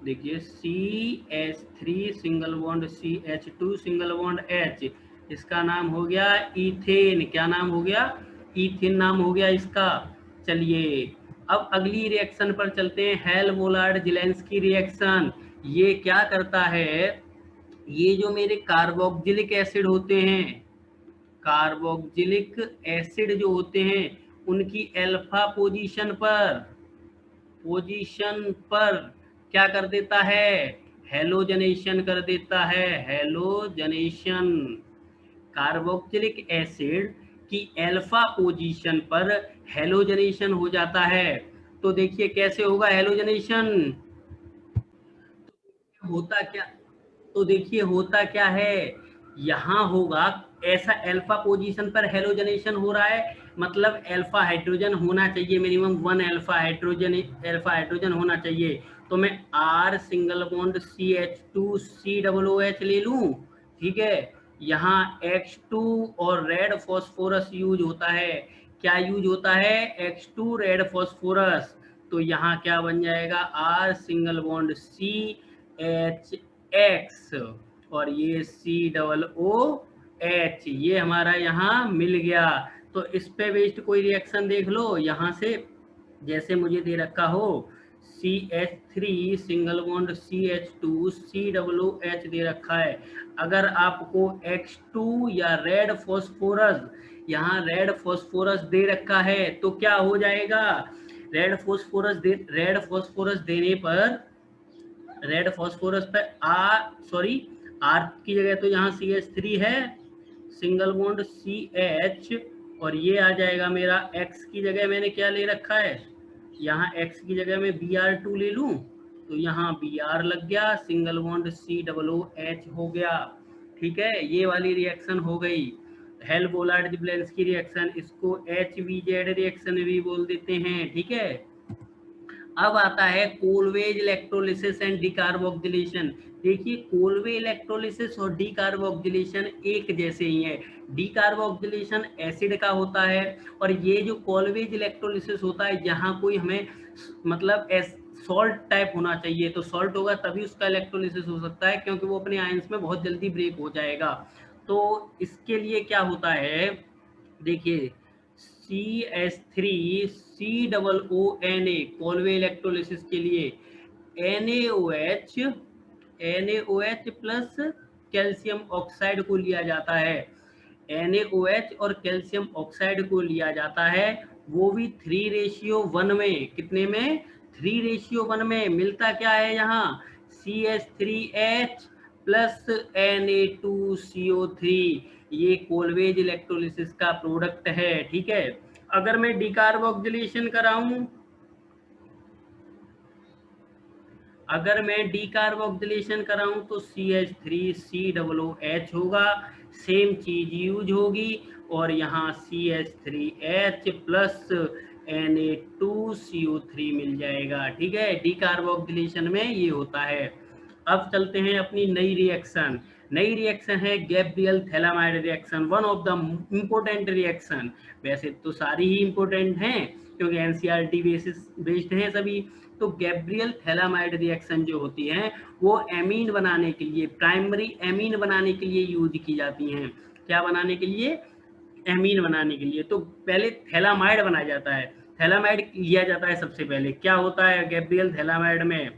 देखिए CH3 single bond CH2 single bond H, इसका नाम हो गया इथेन, क्या नाम हो गया, इथेन नाम हो गया इसका। चलिए अब अगली रिएक्शन पर चलते हैं, हेल-वोलार्ड जेलेंस्की रिएक्शन। ये क्या करता है, ये जो मेरे कार्बोक्सिलिक एसिड होते हैं, कार्बोक्सिलिक एसिड जो होते हैं, उनकी अल्फा पोजीशन पर क्या कर देता है, हेलोजनेशन कर देता है, हेलोजनेशन। कार्बोक्सिलिक एसिड की अल्फा पोजीशन पर हेलोजनेशन हो जाता है, तो देखिए कैसे होगा हेलोजनेशन, होता क्या, तो देखिए होता क्या है, यहाँ होगा ऐसा अल्फा पोजीशन पर हेलोजनेशन हो रहा है, मतलब अल्फा हाइड्रोजन होना चाहिए, मिनिमम 1 अल्फा हाइड्रोजन होना चाहिए, तो मैं R सिंगल बॉन्ड CH2COOH ले लूं, ठीक है, यहाँ X2 और रेड फॉस्फोरस यूज होता है, क्या यूज होता है, X2 रेड फॉस्फोरस, तो यहाँ क्या बन जाएगा, R सिंगल बॉन्ड CH और ये COOH, ये हमारा यहाँ मिल गया। तो इस पे बेस्ड कोई रिएक्शन देख लो यहाँ से, जैसे मुझे दे रखा हो CH3 single bond CH2 COOH दे रखा है, अगर आपको X2 या रेड फॉस्फोरस, यहाँ रेड फॉस्फोरस दे रखा है, तो क्या हो जाएगा, रेड फॉस्फोरस देने पर, रेड फॉस्फोरस पे R की जगह तो यहाँ CH3 है सिंगल बॉन्ड CH, और ये आ जाएगा मेरा X की जगह मैंने क्या ले रखा है, यहाँ X की जगह में Br2 ले लूं, तो यहाँ Br लग गया, सिंगल बॉन्ड COOH हो गया, ठीक है, ये वाली रिएक्शन हो गई, हेल-वोलार्ड जेलेंस्की रिएक्शन, इसको HVZ रिएक्शन भी बोल देते हैं, ठीक है। अब आता है कोलवेज इलेक्ट्रोलिसिस एंड डिकार्बोक्सिलेशन। देखिए कोलवे इलेक्ट्रोलिसिस और डिकार्बोक्सिलेशन एक जैसे ही है, डिकार्बोक्सिलेशन एसिड का होता है, और ये जो कोलवेज इलेक्ट्रोलिसिस होता है, यहाँ कोई हमें मतलब सॉल्ट टाइप होना चाहिए, तो सॉल्ट होगा तभी उसका इलेक्ट्रोलिसिस हो सकता है, क्योंकि वो अपने आयंस में बहुत जल्दी ब्रेक हो जाएगा। तो इसके लिए क्या होता है, देखिए CH3 COONA कोलवे इलेक्ट्रोलिसिस के लिए NaOH प्लस कैल्शियम ऑक्साइड को लिया जाता है, NaOH और कैल्शियम ऑक्साइड को लिया जाता है, वो भी 3:1 में, कितने में, 3:1 में, मिलता क्या है यहाँ, CH3H प्लस Na2CO3, ये कोलवेज इलेक्ट्रोलिसिस का प्रोडक्ट है, ठीक है। अगर मैं डिकार्बोक्सिलेशन कराऊं, अगर मैं डी कार्बोक्सिलेशन कराऊं तो CH3COOH होगा, सेम चीज यूज होगी, और यहाँ CH3H प्लस Na2CO3 मिल जाएगा। ठीक है, डी कार्बोक्सिलेशन में ये होता है। अब चलते हैं अपनी नई रिएक्शन। नई रिएक्शन है Gabriel phthalimide reaction, one of the important reaction. वैसे तो सारी ही इम्पोर्टेंट हैं क्योंकि एनसीईआरटी बेस्ड हैं सभी। तो गैब्रियल थैलामाइड रिएक्शन जो होती हैं वो एमीन बनाने के लिए, प्राइमरी एमीन बनाने के लिए यूज की जाती हैं। क्या बनाने के लिए? एमीन बनाने के लिए। तो पहले थैलामाइड बनाया जाता है, थैलामाइड लिया जाता है सबसे पहले। क्या होता है गैब्रियल थैलामाइड में?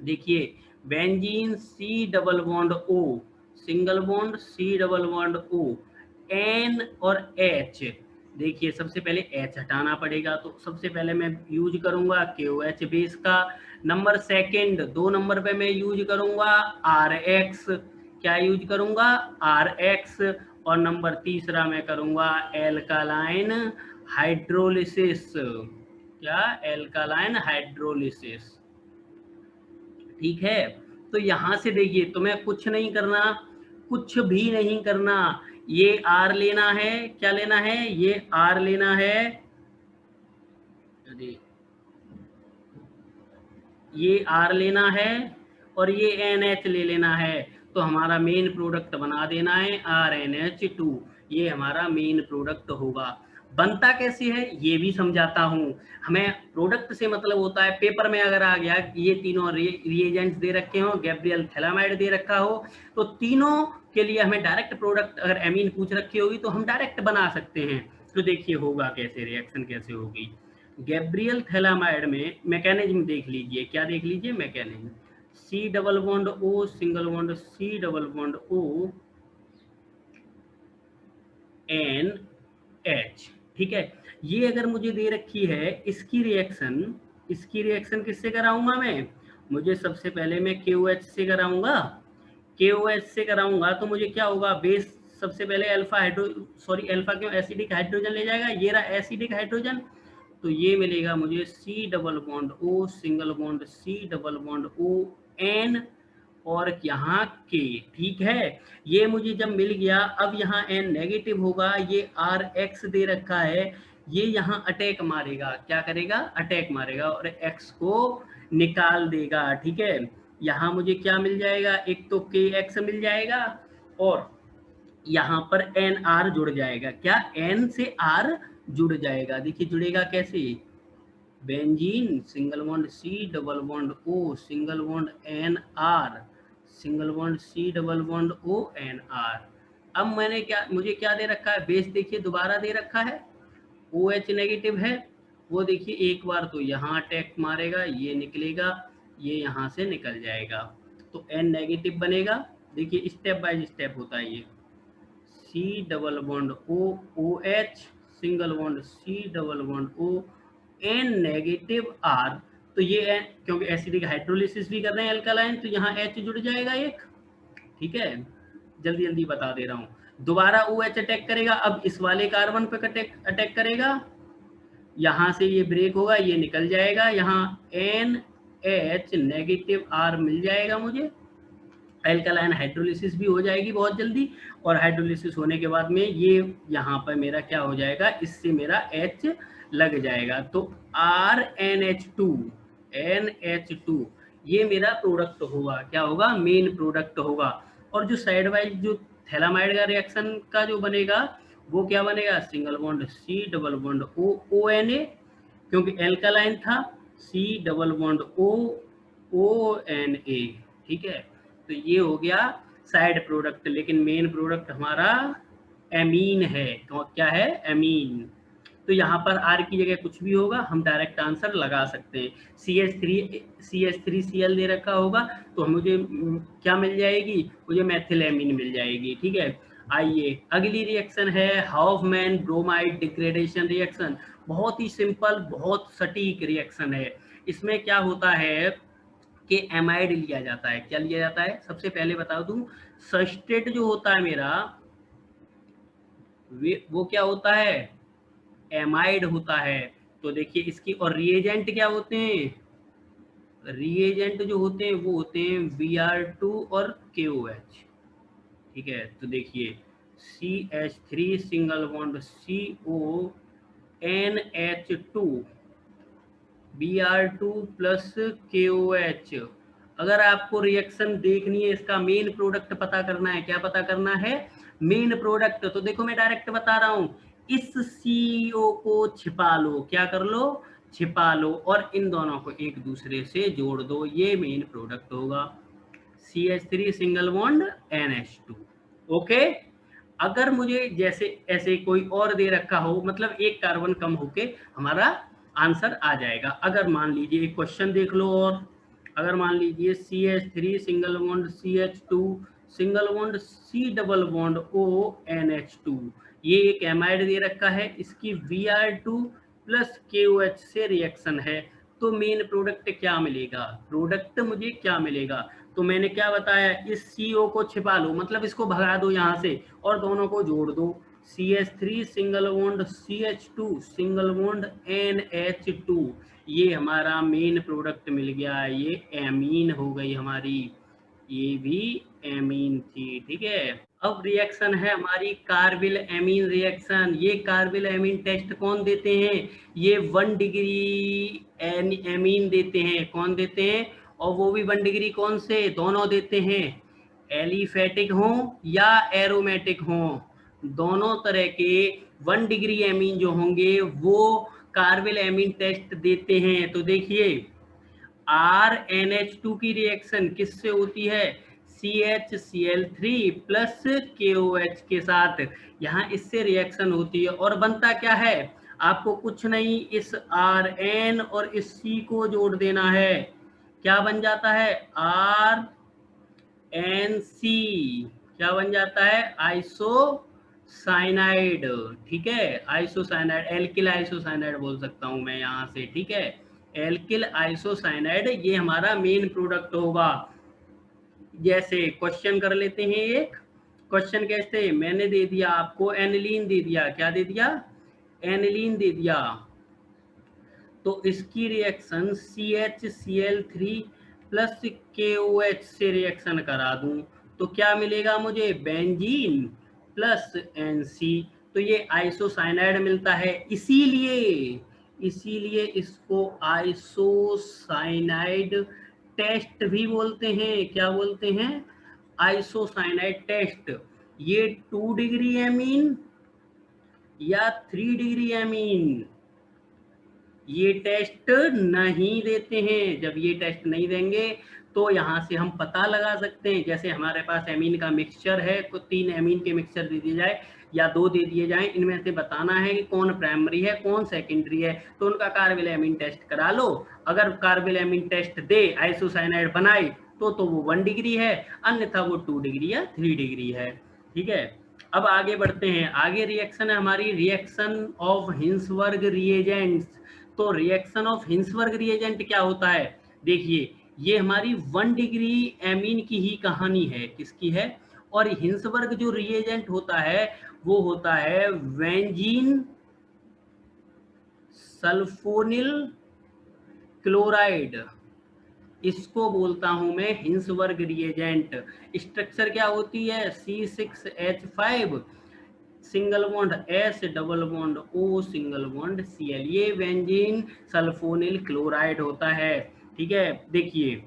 देखिए, benzene C double bond O, single bond C double bond O, N और एच। देखिए सबसे पहले एच हटाना पड़ेगा, तो सबसे पहले मैं यूज करूंगा KOH बेस का। नंबर सेकंड, 2 नंबर पे मैं यूज करूंगा RX। क्या यूज करूंगा? RX। और नंबर तीसरा मैं करूंगा एल्कालाइन हाइड्रोलिसिस। क्या? Alkaline hydrolysis. ठीक है, तो यहां से देखिए, तुम्हें कुछ नहीं करना, कुछ भी नहीं करना। ये आर लेना है, क्या लेना है? ये आर लेना है, ये आर लेना है, और ये NH ले लेना है। तो हमारा मेन प्रोडक्ट बना देना है RNH2। ये हमारा मेन प्रोडक्ट होगा। बनता कैसे है ये भी समझाता हूँ। हमें प्रोडक्ट से मतलब होता है, पेपर में अगर आ गया ये तीनों रिएजेंट्स दे रखे हो, गैब्रियल थैलामाइड दे रखा हो, तो तीनों के लिए हमें डायरेक्ट प्रोडक्ट अगर एमीन पूछ रखी होगी तो हम डायरेक्ट बना सकते हैं। तो देखिए होगा कैसे, रिएक्शन कैसे होगी। गैब्रियल थैलामाइड में मैकेनिज्म देख लीजिए। क्या देख लीजिए? Mechanism. C double bond O, single bond C double bond O, N H. ठीक है, ये अगर मुझे दे रखी है इसकी रिएक्शन, इसकी रिएक्शन किससे कराऊंगा मैं? मुझे सबसे पहले मैं KOH से कराऊंगा। KOH से कराऊंगा तो मुझे क्या होगा? बेस सबसे पहले अल्फा हाइड्रो, सॉरी अल्फा क्यों, एसिडिक हाइड्रोजन ले जाएगा। ये रहा एसिडिक हाइड्रोजन, तो ये मिलेगा मुझे C double bond O, single bond C double bond O, N, और यहाँ के। ठीक है, ये मुझे जब मिल गया, अब यहाँ N नेगेटिव होगा, ये RX दे रखा है, ये यहाँ अटैक मारेगा। क्या करेगा? अटैक मारेगा और X को निकाल देगा। ठीक है, यहाँ मुझे क्या मिल जाएगा? एक तो KX मिल जाएगा, और यहाँ पर NR जुड़ जाएगा। क्या? N से R जुड़ जाएगा। देखिए जुड़ेगा कैसे? Benzene single bond C double bond O, single bond NR, single bond C double bond O, NR। अब मैंने क्या, मुझे क्या दे रखा है? बेस देखिए दोबारा दे रखा है, OH नेगेटिव है। वो देखिए एक बार तो यहाँ अटैक मारेगा, ये निकलेगा, ये यहाँ से निकल जाएगा, तो N नेगेटिव बनेगा। देखिए स्टेप बाय स्टेप होता है ये। C double bond O, OH, single bond C double bond O, N negative R। तो ये क्योंकि एसिडिक हाइड्रोलिसिस भी कर रहे हैं अल्कालाइन, तो यहाँ H जुड़ जाएगा एक। ठीक है, जल्दी जल्दी बता दे रहा हूँ। दोबारा OH अटैक करेगा, अब इस वाले कार्बन पे अटैक करेगा, यहाँ से ये ब्रेक होगा, ये निकल जाएगा, यहाँ NH नेगेटिव R मिल जाएगा मुझे। एल्कालाइन हाइड्रोलिसिस भी हो जाएगी बहुत जल्दी, और हाइड्रोलिसिस होने के बाद में ये यहाँ पर मेरा क्या हो जाएगा? इससे मेरा H लग जाएगा, तो RNH2, NH2 ये मेरा प्रोडक्ट होगा। क्या होगा? मेन प्रोडक्ट होगा। और जो साइड वाइज जो थैलामाइड का रिएक्शन का जो बनेगा, वो क्या बनेगा? Single bond C double bond O, ONA, क्योंकि एल्कालाइन था, C double bond O, ONA। ठीक है, तो ये हो गया साइड प्रोडक्ट, लेकिन मेन प्रोडक्ट हमारा एमीन है। तो क्या है? एमीन। तो यहाँ पर R की जगह कुछ भी होगा, हम डायरेक्ट आंसर लगा सकते हैं। CH3Cl दे रखा होगा, तो मुझे क्या मिल जाएगी? मुझे मेथिलेमीन मिल जाएगी। ठीक है, आइए अगली रिएक्शन है हाउफमैन ब्रोमाइड डिग्रेडेशन रिएक्शन। बहुत ही सिंपल, बहुत सटीक रिएक्शन है। इसमें क्या होता है कि एमाइड लिया जाता है। क्या लिया जाता है? सबसे पहले बता दूं, सबस्ट्रेट जो होता है मेरा, वो क्या होता है? एमाइड होता है। तो देखिए इसकी, और रिएजेंट क्या होते हैं? रिएजेंट जो होते हैं वो होते हैं Br2 और KOH। ठीक है, तो देखिए CH3 single bond CONH2 Br2 plus KOH। अगर आपको रिएक्शन देखनी है, इसका मेन प्रोडक्ट पता करना है, क्या पता करना है, मेन प्रोडक्ट, तो देखो मैं डायरेक्ट बता रहा हूं, इस CO को छिपा लो, क्या कर लो, छिपा लो, और इन दोनों को एक दूसरे से जोड़ दो, ये मेन प्रोडक्ट होगा CH3 single bond NH2। Okay, अगर मुझे जैसे ऐसे कोई और दे रखा हो, मतलब एक कार्बन कम होके हमारा आंसर आ जाएगा। अगर मान लीजिए एक क्वेश्चन देख लो, और अगर मान लीजिए CH3 single bond CH2 single bond C double bond O NH2, ये एक एमाइड दे रखा है, इसकी Br2 प्लस KOH से रिएक्शन है, तो मेन प्रोडक्ट क्या मिलेगा, प्रोडक्ट मुझे क्या मिलेगा, तो मैंने क्या बताया, इस CO को छिपा लो, मतलब इसको भगा दो यहाँ से और दोनों को जोड़ दो, CH3 single bond CH2 single bond NH2, ये हमारा मेन प्रोडक्ट मिल गया, ये एमीन हो गई हमारी, ये भी एमीन थी। ठीक है, अब रिएक्शन है हमारी कार्बिल एमीन रिएक्शन। ये कार्बिल एमीन टेस्ट कौन देते हैं, ये 1 डिग्री एमीन देते हैं, कौन देते हैं, और वो भी 1 डिग्री कौन से, दोनों देते हैं, एलिफेटिक हों या एरोमेटिक हों, दोनों तरह के 1 डिग्री एमीन जो होंगे वो कार्बिल एमीन टेस्ट देते हैं। तो देखिए RNH2 की रिएक्शन किससे होती है, CHCl3 प्लस KOH के साथ, यहाँ इससे रिएक्शन होती है, और बनता क्या है, आपको कुछ नहीं, इस Rn और इस C को जोड़ देना है, क्या बन जाता है, RNC, क्या बन जाता है, आइसोसाइनाइड। ठीक है, आइसोसाइनाइड, एल्किल आइसोसाइनाइड बोल सकता हूं मैं यहाँ से। ठीक है, एल्किल आइसोसाइनाइड, ये हमारा मेन प्रोडक्ट होगा। जैसे क्वेश्चन कर लेते हैं, एक क्वेश्चन कैसे, मैंने दे दिया आपको एनिलीन दे दिया, क्या दे दिया, एनिलीन दे दिया, तो इसकी रिएक्शन CHCl3 प्लस KOH से रिएक्शन करा दूं तो क्या मिलेगा मुझे, बेंजीन प्लस NC, तो ये आइसोसाइनाइड मिलता है। इसीलिए इसको आइसोसाइनाइड टेस्ट भी बोलते हैं, क्या बोलते हैं, आइसोसाइनाइड टेस्ट। ये 2 डिग्री एमीन या 3 डिग्री एमीन, ये टेस्ट नहीं देते हैं। जब ये टेस्ट नहीं देंगे तो यहाँ से हम पता लगा सकते हैं, जैसे हमारे पास एमीन का मिक्सचर है, तो 3 एमीन के मिक्सचर दे दिए जाए या 2 दे दिए जाए, इनमें से बताना है कि कौन प्राइमरी है कौन सेकेंडरी है, तो उनका कार्बिल एमीन टेस्ट करा लो। अगर कार्बिल एमीन टेस्ट दे, आइसोसाइनाइड बनाए, तो वो 1 डिग्री है, अन्यथा वो 2 डिग्री या 3 डिग्री है। ठीक है, अब आगे बढ़ते हैं, आगे रिएक्शन है हमारी रिएक्शन ऑफ हिंसबर्ग रिएजेंट्स। तो रिएक्शन ऑफ हिंसबर्ग रिएजेंट क्या होता है, देखिए ये हमारी 1 डिग्री एमीन की ही कहानी है, किसकी है, और हिंसबर्ग जो रिएजेंट होता है वो होता है बेंजीन सल्फोनिल क्लोराइड, इसको बोलता हूं मैं हिंसबर्ग रिएजेंट। स्ट्रक्चर क्या होती है, C6H5 single bond S double bond O single bond Cl, ये बेंजीन सल्फोनिल क्लोराइड होता है। ठीक है, देखिए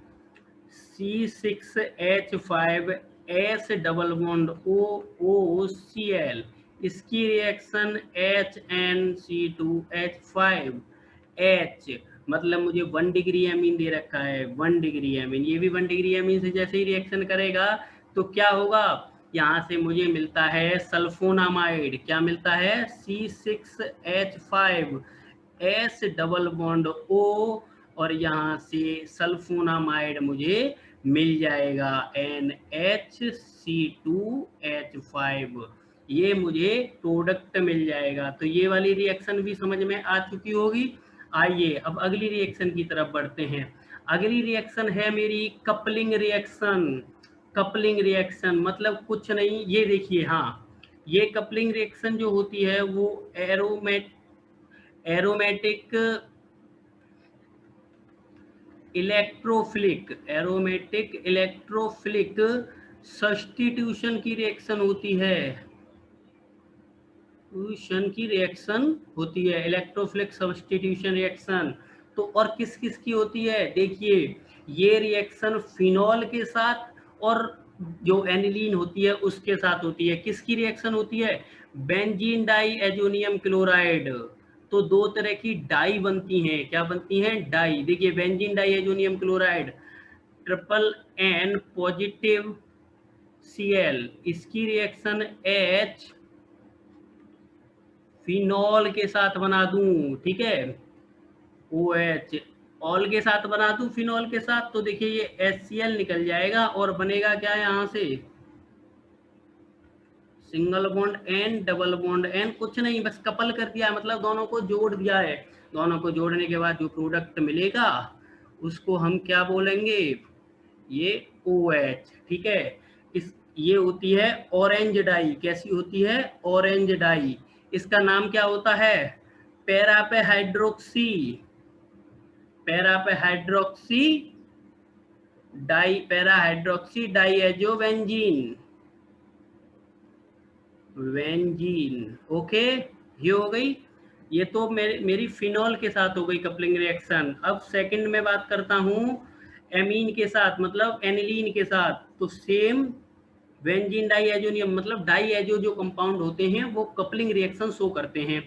C6H5S डबल बॉन्ड OOCl, इसकी रिएक्शन HNC2H5H, मतलब मुझे 1 डिग्री एमीन दे रखा है, 1 डिग्री एमीन, ये भी 1 डिग्री एमीन से जैसे ही रिएक्शन करेगा तो क्या होगा, यहाँ से मुझे मिलता है सल्फोनामाइड, क्या मिलता है, C6H5S डबल बॉन्ड O, और यहाँ से सल्फोनामाइड मुझे मिल जाएगा NHC2H5, ये मुझे प्रोडक्ट मिल जाएगा। तो ये वाली रिएक्शन भी समझ में आ चुकी होगी। आइए अब अगली रिएक्शन की तरफ बढ़ते हैं। अगली रिएक्शन है मेरी कपलिंग रिएक्शन। कपलिंग रिएक्शन मतलब कुछ नहीं, ये देखिए, हाँ ये कपलिंग रिएक्शन जो होती है वो aromatic electrophilic, aromatic electrophilic substitution की रिएक्शन होती है, ट्यूशन की रिएक्शन होती है, इलेक्ट्रोफिलिक सब्स्टिट्यूशन रिएक्शन। तो और किस किस की होती है, देखिए ये रिएक्शन फिनॉल के साथ और जो एनिलीन होती है उसके साथ होती है। किसकी रिएक्शन होती है, बेंजीन डाई एजोनियम क्लोराइड। तो दो तरह की डाई बनती हैं, क्या बनती हैं, डाई। देखिए benzene diazonium chloride triple N positive Cl, इसकी रिएक्शन H फिनॉल के साथ बना दूं, ठीक है, OH ऑल के साथ बना दूं फिनॉल के साथ, तो देखिए ये HCl निकल जाएगा और बनेगा क्या यहाँ से, single bond N double bond N, कुछ नहीं बस कपल कर दिया, मतलब दोनों को जोड़ दिया है। दोनों को जोड़ने के बाद जो प्रोडक्ट मिलेगा उसको हम क्या बोलेंगे, ये OH, ठीक है। ये होती है ऑरेंज डाई, कैसी होती है, ऑरेंज डाई। इसका नाम क्या होता है, पैरा पे हाइड्रोक्सी, पैरा पे hydroxy di, para hydroxy di azo benzene, benzene, okay. ये हो गई, ये तो मेरी फिनॉल के साथ हो गई कपलिंग रिएक्शन। अब सेकंड में बात करता हूँ एमीन के साथ, मतलब एनिलीन के साथ। तो सेम बेंजीन डाई एजोनियम, मतलब डाई एजो जो कंपाउंड होते हैं वो कपलिंग रिएक्शन शो करते हैं।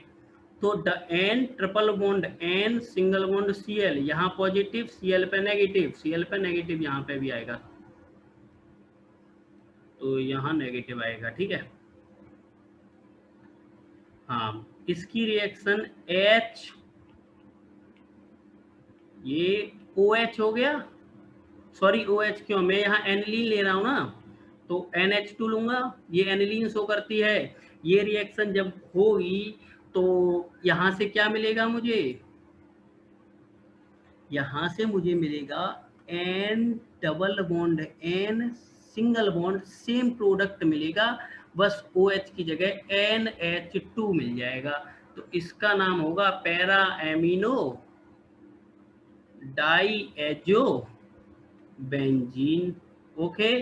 तो N triple bond N single bond Cl, यहाँ पॉजिटिव Cl पे नेगेटिव, Cl पे नेगेटिव यहाँ पे भी आएगा, तो यहाँ नेगेटिव आएगा, ठीक है। हाँ, इसकी रिएक्शन H, ये OH हो गया, सॉरी OH क्यों, मैं यहाँ एनिलीन ले रहा हूँ ना, तो NH2 लूंगा, ये एनिलीन शो करती है। ये रिएक्शन जब होगी तो यहाँ से क्या मिलेगा मुझे, यहाँ से मुझे मिलेगा N double bond N single bond, same product मिलेगा, बस OH की जगह NH2 मिल जाएगा। तो इसका नाम होगा para amino diazo benzene, okay.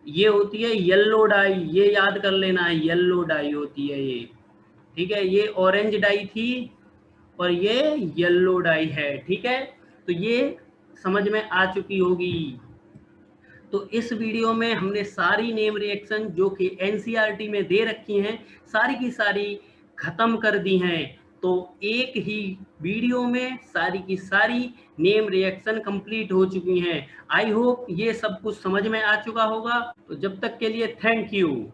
ये होती है येलो डाई, ये याद कर लेना है, येलो डाई होती है ये, ठीक है। ये ऑरेंज डाई थी और ये येलो डाई है, ठीक है। तो ये समझ में आ चुकी होगी। तो इस वीडियो में हमने सारी नेम रिएक्शन जो कि एनसीईआरटी में दे रखी हैं सारी की सारी खत्म कर दी हैं। तो एक ही वीडियो में सारी की सारी नेम रिएक्शन कंप्लीट हो चुकी हैं। आई होप ये सब कुछ समझ में आ चुका होगा। तो जब तक के लिए थैंक यू।